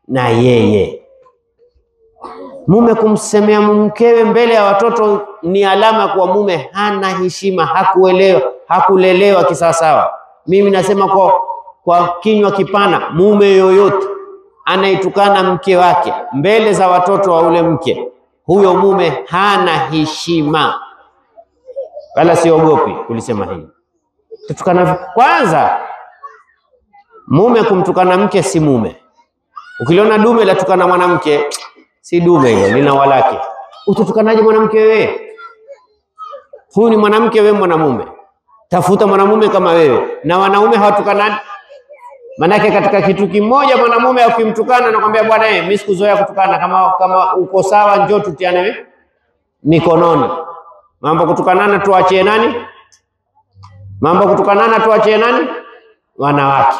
na yeye. Mume kumsemea mkewe mbele ya watoto ni alama kwa mume hana heshima, hakulelewa kisawasawa. Mimi nasema kwa kinywa kipana, mume yoyote anaitukana mke wake mbele za watoto wa ule mke, huyo mume hana heshima. Wala siogopi kulisema hili. Tutukana kwanza, mume kumtukana mke si mume. Ukiliona dume la tukana mwanamke, si dume hilo, lina walake. Utatukanaje mwanamke wewe? Huyu ni mwanamke, wewe mwanamume. Tafuta mwanamume kama wewe. Na wanaume hawatukanani. Manake katika kitu kimoja mwanamume ukimtukana nakwambia bwana mimi sikuzoea kutukana, kama uko sawa njoo tutiane mikononi. Mambo kutukanana tuachie nani? Wanawake.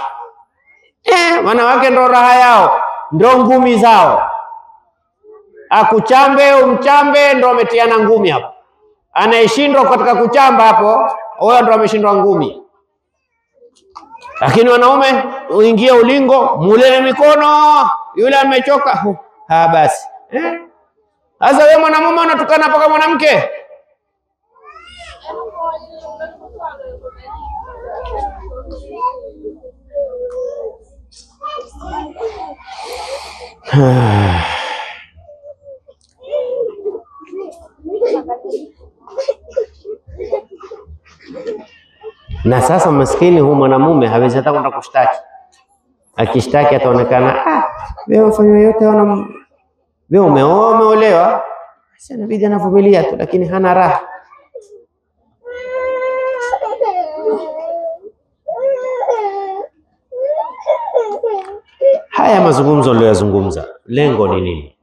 Wanawake ndo raha yao, ndo ngumi zao. Akuchambe umchambe, ndo ametiana ngumi hapo. Anayeshindwa katika kuchamba hapo, huyo ndo ameshindwa ngumi. Lakini wanaume uingie ulingo, mulele mikono, yule amechoka. Basi. Sasa wewe mwanamume unatukana mpaka mwanamke? Na sasa maskini huyu mwanamume hawezi hata kwenda kushtaki. Akishtaki ataonekana wewe ufanye yote wewe umeoa umeolewa, sasa inabidi anavumilia tu, lakini hana raha. Haya mazungumzo niliyozungumza, lengo ni nini?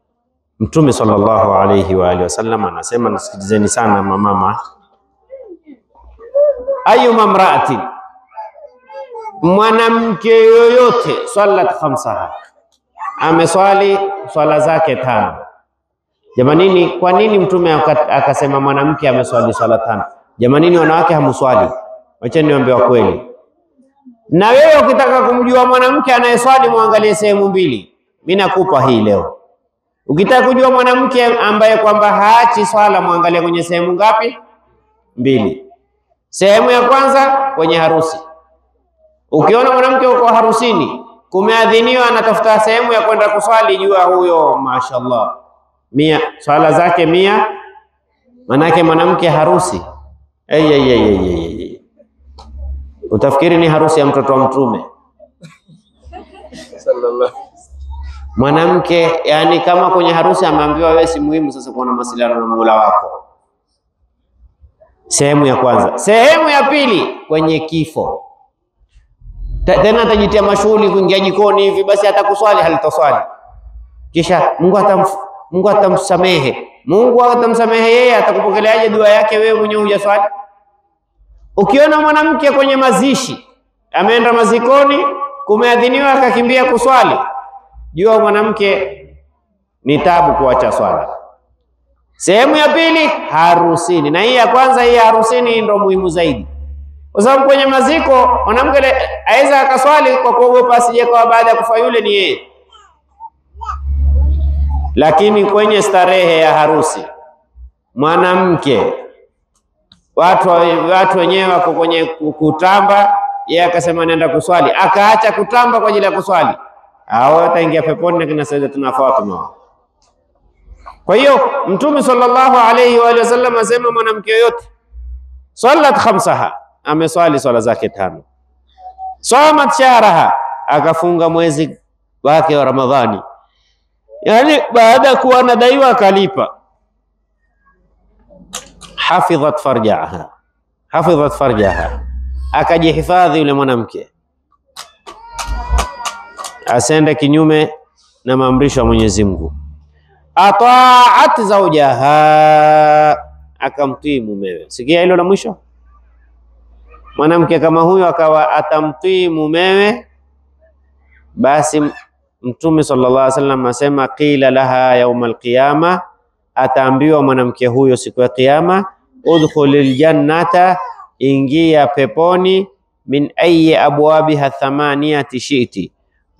Mtume sallallahu alayhi wa alihi wasallam anasema, nasikilizeni sana mama, ayuma mraati, mwanamke yoyote salat khamsaha, ameswali swala zake 5. Jamanini, kwa nini mtume akasema mwanamke ameswali swala 5? Jamanini, wanawake hamuswali. Wacheni niwaambie wa kweli. Na wewe ukitaka kumjua mwanamke anayeswali, muangalie sehemu mbili. Mimi nakupa hii leo. Ukitaka kujua mwanamke ambaye kwamba haachi swala, muangalie kwenye sehemu ngapi? 2. Sehemu ya kwanza kwenye harusi. Ukiona mwanamke uko harusini, kumeadhiniwa, anatafuta sehemu ya kwenda kuswali, jua huyo mashaallah 100 swala zake 100. Manake mwanamke harusi, utafikiri ni harusi ya mtoto wa mtume sallallahu. Mwanamke yani kama kwenye harusi ameambiwa wewe si muhimu sasa kuwa na mawasiliano na Mola wako. Sehemu ya kwanza. Sehemu ya pili kwenye kifo. Tena atajitia mashughuli kuingia jikoni hivi, basi hata kuswali halitoswali. Kisha Mungu atamsamehe. Mungu atamsamehe yeye, atakupokeleaje dua yake wewe mwenyewe hujaswali? Ukiona mwanamke kwenye mazishi, ameenda mazikoni, kumeadhiniwa akakimbia kuswali, jua mwanamke ni tabu kuacha swala. Sehemu ya pili harusini, na hii ya kwanza, hii harusini ndio muhimu zaidi, kwa sababu kwenye maziko mwanamke aweza akaswali kwa kuogopa asije kwa baada ya kufa yule ni yeye, lakini kwenye starehe ya harusi mwanamke, watu wenyewe wako kwenye kutamba, yeye akasema naenda kuswali, akaacha kutamba kwa ajili ya kuswali, hao wataingia peponi na kina Sayyidatuna Fatima. Kwa hiyo Mtume sallallahu alayhi wa sallam asema mwanamke yote sallat khamsaha, ameswali swala zake 5, samat shahraha, akafunga mwezi wake wa Ramadhani, yani baada ya kuwa anadaiwa akalipa, hafidhat farjaha, akajihifadhi yule mwanamke asende kinyume na maamrisho ya Mwenyezi Mungu. Ata'at zawjaha, akamtii mumewe. Sikia hilo la mwisho, mwanamke kama huyo akawa atamtii mumewe, basi Mtume sallallahu alaihi wasallam asema qila laha yawmal qiyama, ataambiwa mwanamke huyo siku ya kiyama, udkhulil jannata, ingia peponi, min ayi abwabiha 8 shi'ti,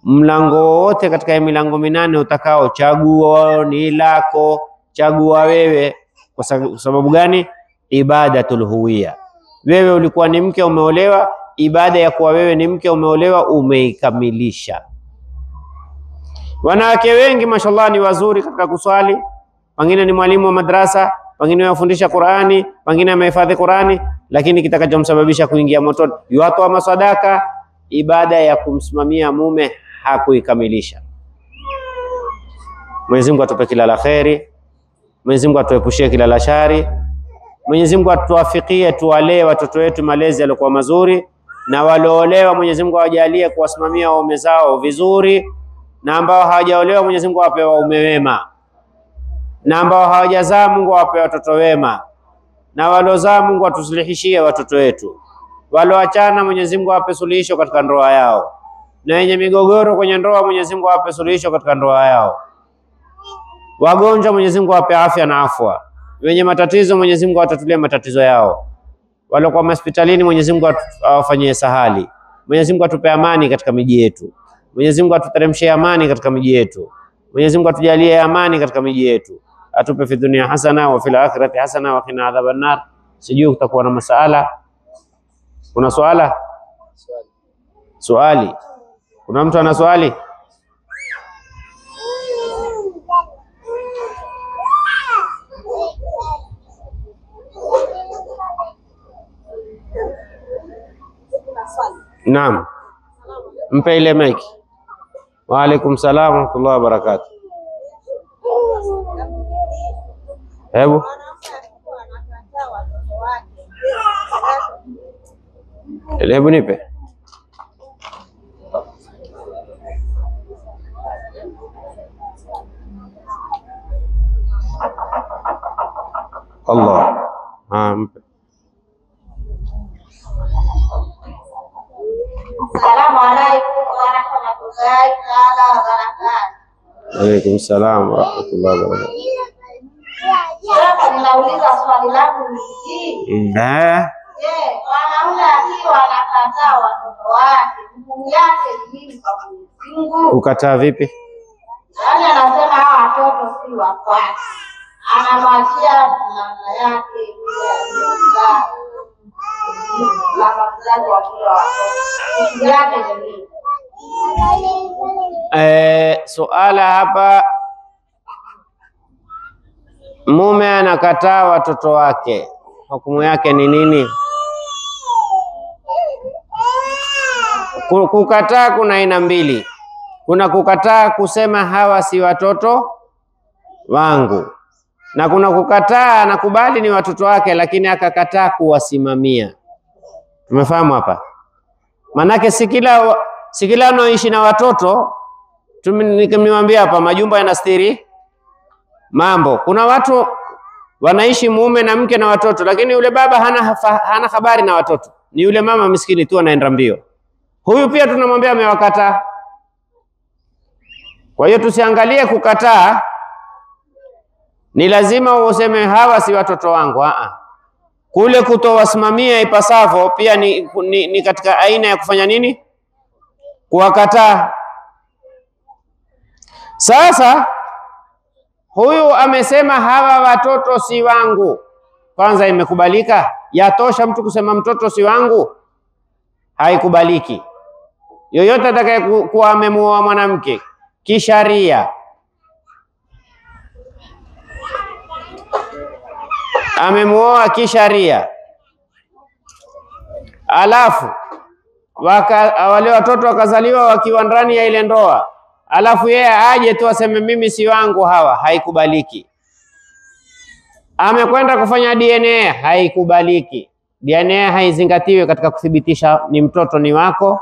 mlango wote katika milango 8 utakao, chagua ni lako, chagua wewe. Kwa sababu gani? Ibadatul huwiya, wewe ulikuwa ni mke umeolewa, ibada ya kuwa wewe ni mke umeolewa umeikamilisha. Wanawake wengi mashallah ni wazuri katika kuswali, pengine ni mwalimu wa madrasa, pengine anafundisha Qur'ani, pengine amehifadhi Qur'ani, lakini kitakachomsababisha kuingia motoni yuatoa masadaka, ibada ya kumsimamia mume hakuikamilisha. Mwenyezi Mungu atupe kila la kheri, Mwenyezi Mungu atuepushie kila la shari, Mwenyezi Mungu atuwafikie tuwalee watoto wetu malezi yaliokuwa mazuri, na walioolewa Mwenyezi Mungu awajalie kuwasimamia waume zao vizuri, na ambao hawajaolewa Mwenyezi Mungu awape waume wema, na ambao hawajazaa Mungu awape watoto wema, na waliozaa Mungu atusulihishie watoto wetu, walioachana Mwenyezi Mungu awape suluhisho katika ndoa yao, na wenye migogoro kwenye ndoa Mwenyezi Mungu awape suluhisho katika ndoa yao, wagonjwa Mwenyezi Mungu awape afya na afwa, wenye matatizo Mwenyezi Mungu atatulie matatizo yao, waliokuwa hospitalini Mwenyezi Mungu awafanyie sahali, Mwenyezi Mungu atupe amani katika miji yetu, Mwenyezi Mungu atuteremshie amani katika miji yetu, Mwenyezi Mungu atujalie amani katika miji yetu, atupe fi dunia hasana wa fil akhirati hasana wa qina adhaban nar. Sijui kutakuwa na masala. Kuna swali? Kuna mtu ana swali? Naam, mpe ile mic. Wa alaikum salam wa rahmatullahi wa barakatuh. Hebu nipe. Allah. Assalamu alaikum warahmatullahi taala wabarakatuh. Alaikum salam warahmatullahi wabarakatuh. Sasa ninauliza swali langu ni hili. Je, mwanaume akiwa anakataa watoto wake, hukumu yake ni nini kwa Mwenyezi Mungu? Kukataa vipi? Yaani anasema hawa watoto si wa kwake, anamwachia mama yake yule aliyemzaa, mama mzazi wa kile watoto. Hukumu yake ni nini? Suala hapa, mume anakataa watoto wake, hukumu yake ni nini? Kukataa kuna aina mbili. Kuna kukataa kusema hawa si watoto wangu, na kuna kukataa anakubali ni watoto wake lakini akakataa kuwasimamia. Tumefahamu hapa? Manake si kila anaoishi na watoto nimwambia hapa majumba yanastiri mambo. Kuna watu wanaishi mume na mke na watoto, lakini yule baba hana habari na watoto, ni yule mama miskini tu anaenda mbio. Huyu pia tunamwambia amewakataa. Kwa hiyo tusiangalie kukataa ni lazima useme hawa si watoto wangu. Kule kutowasimamia ipasavyo pia ni katika aina ya kufanya nini? Kuwakataa. Sasa huyu amesema hawa watoto si wangu. Kwanza imekubalika? Yatosha mtu kusema mtoto si wangu? Haikubaliki. Yoyote atakayekuwa amemuoa mwanamke kisharia, amemuoa kisharia, alafu wale watoto wakazaliwa wakiwa ndani ya ile ndoa, alafu yeye aje tu aseme mimi si wangu hawa, haikubaliki. Amekwenda kufanya DNA, haikubaliki. DNA haizingatiwi katika kuthibitisha ni mtoto ni wako.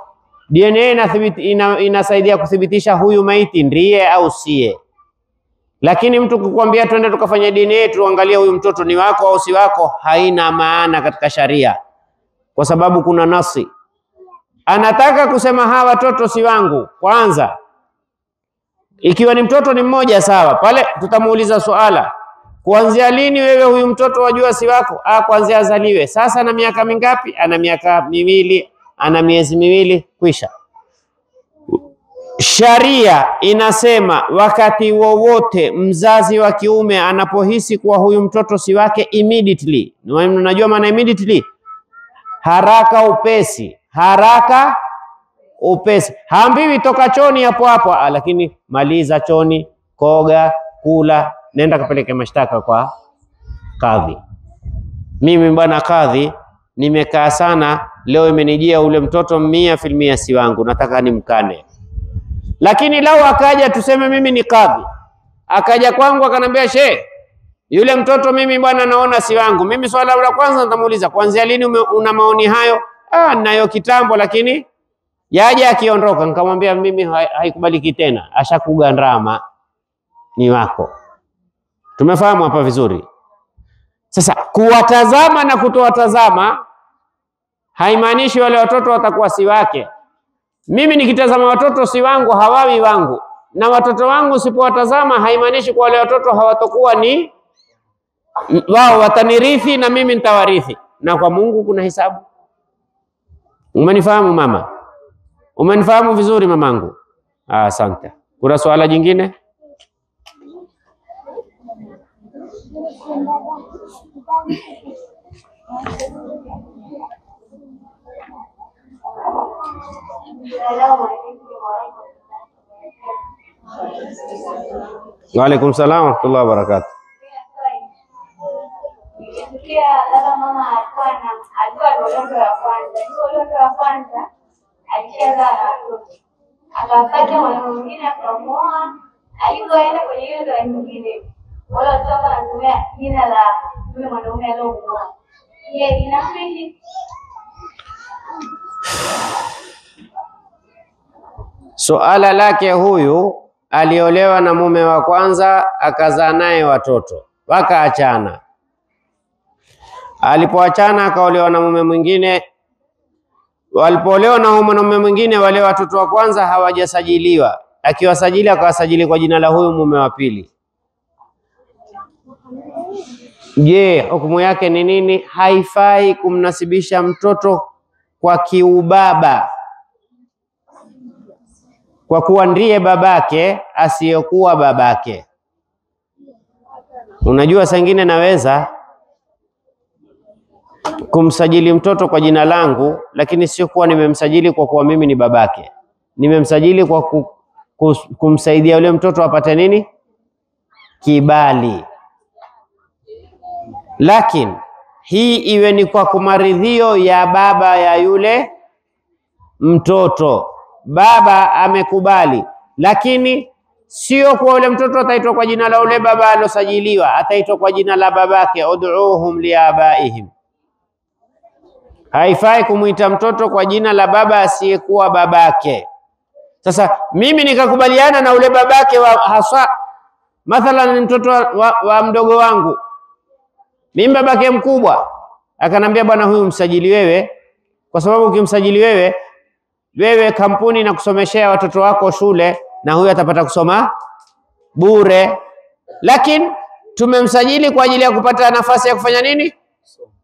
DNA inasaidia kuthibitisha huyu maiti ndiye au siye. Lakini mtu kukwambia twende tukafanya DNA tuangalie huyu mtoto ni wako au si wako, haina maana katika sharia, kwa sababu kuna nasi. Anataka kusema hawa watoto si wangu. Kwanza, ikiwa ni mtoto ni mmoja sawa, pale tutamuuliza swala, kuanzia lini wewe huyu mtoto wajua si wako? Kuanzia azaliwe. Sasa ana miaka mingapi? Ana miaka 2, ana miezi 2, kwisha. Sharia inasema wakati wowote mzazi wa kiume anapohisi kuwa huyu mtoto si wake, immediately. Unajua maana immediately? Haraka upesi, haraka upesi. Haambiwi toka choni hapo hapo, lakini maliza choni, koga, kula, nenda kapeleke mashtaka kwa kadhi. Mimi bwana kadhi, nimekaa sana, leo imenijia ule mtoto 100% si wangu, nataka nimkane. Lakini lau akaja, tuseme mimi ni kadhi, akaja kwangu akanambia, shehe, yule mtoto mimi bwana naona si wangu. Mimi swala la kwanza nitamuuliza, kuanzia lini una maoni hayo? Nayo kitambo, lakini yaje akiondoka. Nikamwambia mimi haikubaliki tena, ashakugandama, ni wako. Tumefahamu hapa vizuri? Sasa kuwatazama na kutowatazama haimaanishi wale watoto watakuwa si wake. Mimi nikitazama watoto si wangu, hawawi wangu, na watoto wangu sipowatazama haimaanishi kwa wale watoto hawatakuwa ni wao, watanirithi na mimi nitawarithi, na kwa Mungu kuna hisabu. Umenifahamu mama? Umenifahamu vizuri mamangu? Asante. Kuna swala jingine? Waalaikum salam warahmatullahi wabarakatuh. Akapata mwanaume mwingine akamuoa, alipoenda kwenye hiyo ndoa nyingine, wale watoto wanatumia jina la yule mwanaume aliyomuoa. Yeye inafiki. Suala lake, huyu aliolewa na mume wa kwanza, akazaa naye watoto, wakaachana. Alipoachana akaolewa na mume mwingine. Walipoolewa na mume mwingine, wale watoto wa kwanza hawajasajiliwa. Akiwasajili akawasajili kwa jina la huyu mume wa pili. Je, hukumu yake ni nini? Haifai kumnasibisha mtoto kwa kiubaba, kwa kuwa ndiye babake asiyekuwa babake. Unajua saa ingine naweza kumsajili mtoto kwa jina langu, lakini sio kuwa nimemsajili kwa kuwa mimi ni babake. Nimemsajili kwa kumsaidia yule mtoto apate nini? Kibali. Lakini hii iwe ni kwa kumaridhio ya baba ya yule mtoto. Baba amekubali, lakini sio kwa yule mtoto ataitwa kwa jina la yule baba alosajiliwa, ataitwa kwa jina la babake. Ud'uuhum liabaihim. Haifai kumuita mtoto kwa jina la baba asiyekuwa babake. Sasa mimi nikakubaliana na ule babake wa hasa, mathalan mtoto wa mdogo wangu, mimi babake mkubwa akanambia, bwana huyu msajili wewe, kwa sababu ukimsajili wewe kampuni na kusomeshea watoto wako shule, na huyu atapata kusoma bure. Lakini tumemsajili kwa ajili ya kupata nafasi ya kufanya nini?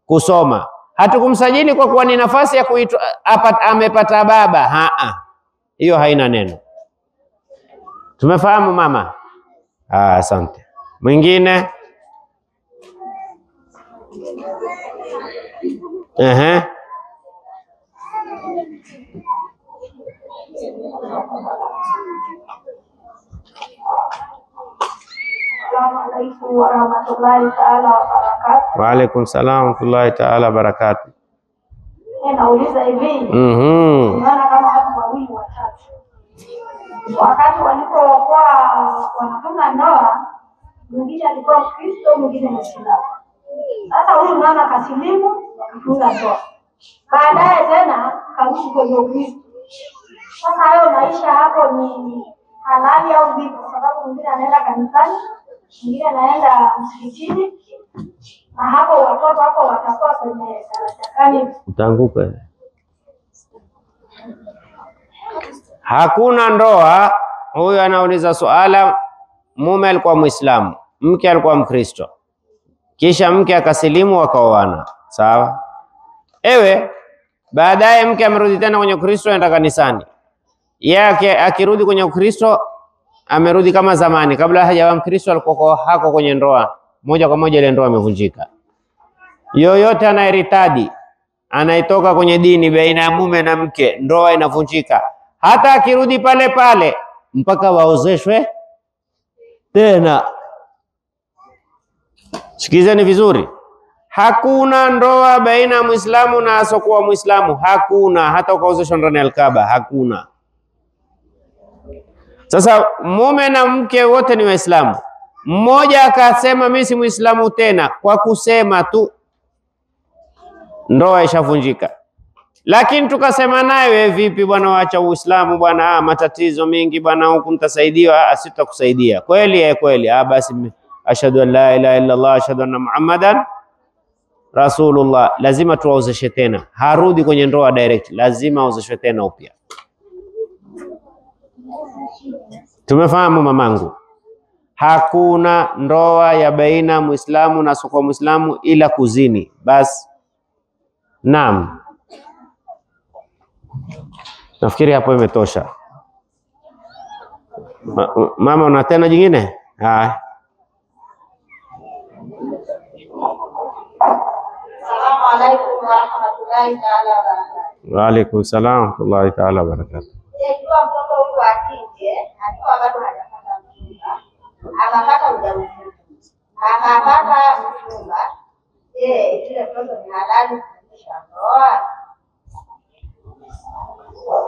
Kusoma. Hatukumsajili kwa kuwa ni nafasi ya kuitwa amepata baba. Hiyo haina neno. Tumefahamu mama? Asante. Mwingine? Assalamualaikum warahmatullahi taala wabarakatuh. Waalaikum salam warahmatullahi taala wabarakatuh. Nauliza hivi, maana kama watu wawili watatu wakati walipokuwa wanafunga ndoa, mwingine alikuwa Mkristo, mwingine Muislamu. Sasa huyu mama kasilimu akafunga ndoa, baadaye tena karudi kwenye Ukristo. Sasa hayo maisha hapo ni halali au vipi? Kwa sababu mwingine anaenda kanisani, mwingine anaenda msikitini, na hapo watoto hapo watakuwa kwenye darasa gani? Utanguka. Hakuna ndoa. Huyu anauliza swala, mume alikuwa Muislamu, mke alikuwa Mkristo, kisha mke akasilimu wakaoana, sawa? Baadaye mke amerudi tena kwenye Ukristo, anaenda kanisani. Yeye akirudi kwenye Ukristo amerudi kama zamani, kabla hajawa Mkristo alikuwa hako kwenye ndoa, moja kwa moja ile ndoa imevunjika. Yoyote anayeritadi, anaitoka kwenye dini baina ya mume na mke, ndoa inavunjika. Hata akirudi pale pale mpaka waozeshwe tena. Sikizeni vizuri. Hakuna ndoa baina ya Muislamu na asokuwa Muislamu. Hakuna. Hata ukaozeshwa ndani ya Al-Kaaba. Hakuna. Sasa mume na mke wote ni Waislamu. Mmoja akasema mimi si Muislamu tena, kwa kusema tu ndoa ishavunjika. Lakini tukasema naye, vipi bwana, waacha Uislamu bwana, matatizo mengi bwana, huku nitasaidiwa. Sitakusaidia. Kweli kweli. Basi ashhadu an la ilaha illa Allah, ashhadu anna Muhammadan Rasulullah. Lazima tuwaozeshe tena. Harudi kwenye ndoa direct, lazima aozeshwe tena upya. Tumefahamu mamangu? Hakuna ndoa ya baina Muislamu na soko Muislamu ila kuzini. Basi. Naam. Nafikiri hapo imetosha. Mama, una tena jingine? Assalamu alaykum wa rahmatullahi ta'ala wa barakatuh. Wa alaykum salam wa rahmatullahi ta'ala wa barakatuh. Ikiwa mtoto huyu wa kike akiwa bado hajapata mchumba, akapata ujauzito, akapata mchumba, ile mtoto ni halali kuisha ndoa?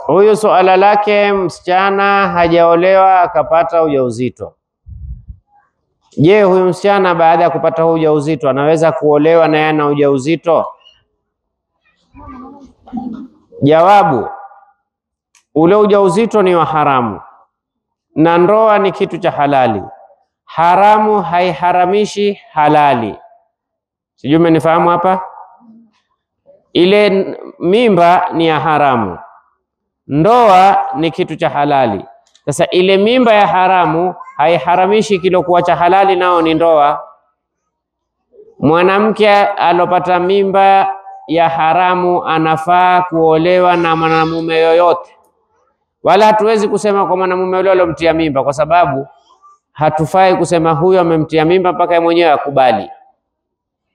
Huyu swala lake, msichana hajaolewa akapata ujauzito. Je, huyu msichana baada ya kupata ujauzito anaweza kuolewa na yeye na ujauzito? Jawabu, ule ujauzito ni wa haramu na ndoa ni kitu cha halali. Haramu haiharamishi halali. Sijui umenifahamu hapa? Ile mimba ni ya haramu, ndoa ni kitu cha halali. Sasa ile mimba ya haramu haiharamishi kilokuwa cha halali, nao ni ndoa. Mwanamke alopata mimba ya haramu anafaa kuolewa na mwanamume yoyote, wala hatuwezi kusema kwa mwanamume yule alomtia mimba, kwa sababu hatufai kusema huyo amemtia mimba mpaka yeye mwenyewe akubali.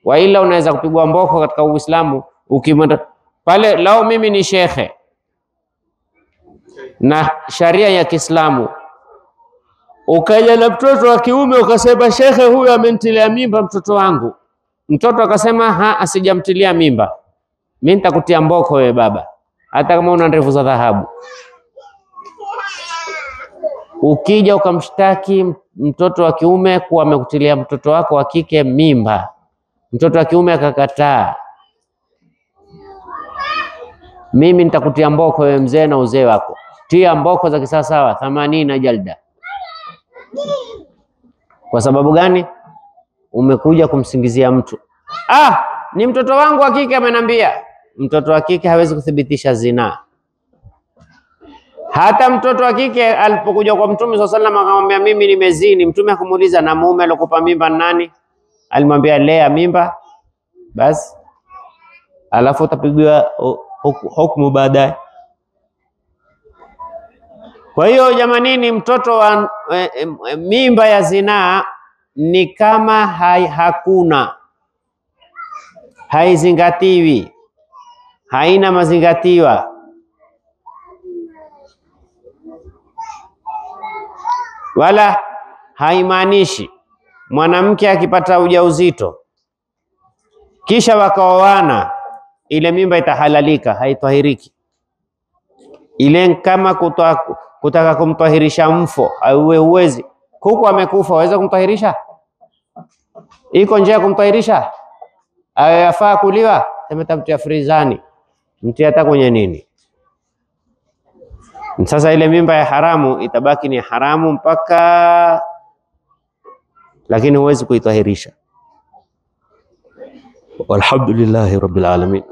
Waila unaweza kupigwa mboko katika Uislamu ukimwenda pale. Lao mimi ni shekhe na sharia ya Kiislamu, ukaja na mtoto wa kiume ukasema shekhe, huyu amenitilia mimba mtoto wangu. Mtoto akasema asijamtilia mimba, mimi nitakutia mboko wewe baba, hata kama una ndevu za dhahabu. Ukija ukamshtaki mtoto wa kiume kuwa amekutilia mtoto wako wa kike mimba, mtoto wa kiume akakataa, mimi nitakutia mboko wewe mzee na uzee wako. Tia mboko za kisawasawa 80 jalda. Kwa sababu gani? Umekuja kumsingizia mtu. Ni mtoto wangu wa kike amenambia. Mtoto wa kike hawezi kuthibitisha zina. Hata mtoto wa kike alipokuja kwa Mtume sallallahu alaihi wasallam akamwambia mimi nimezini, Mtume akamuuliza na mume alokupa mimba nani? Alimwambia lea mimba basi, alafu utapigiwa hukumu baadaye. Kwa hiyo jamanini, mtoto wa mimba ya zinaa ni kama hakuna, haizingatiwi, haina mazingatiwa. Wala haimaanishi mwanamke akipata ujauzito kisha wakaoana ile mimba itahalalika, haitahiriki. Ile kama kutaka kumtahirisha mfo, uwezi. Kuku amekufa, waweza kumtahirisha? Iko njia ya kumtahirisha? Yafaa kuliwa? Mtia frizani, mtia hata kwenye nini. Sasa ile mimba ya haramu itabaki ni haramu mpaka, lakini huwezi kuitahirisha. Walhamdulillahi rabbil alamin.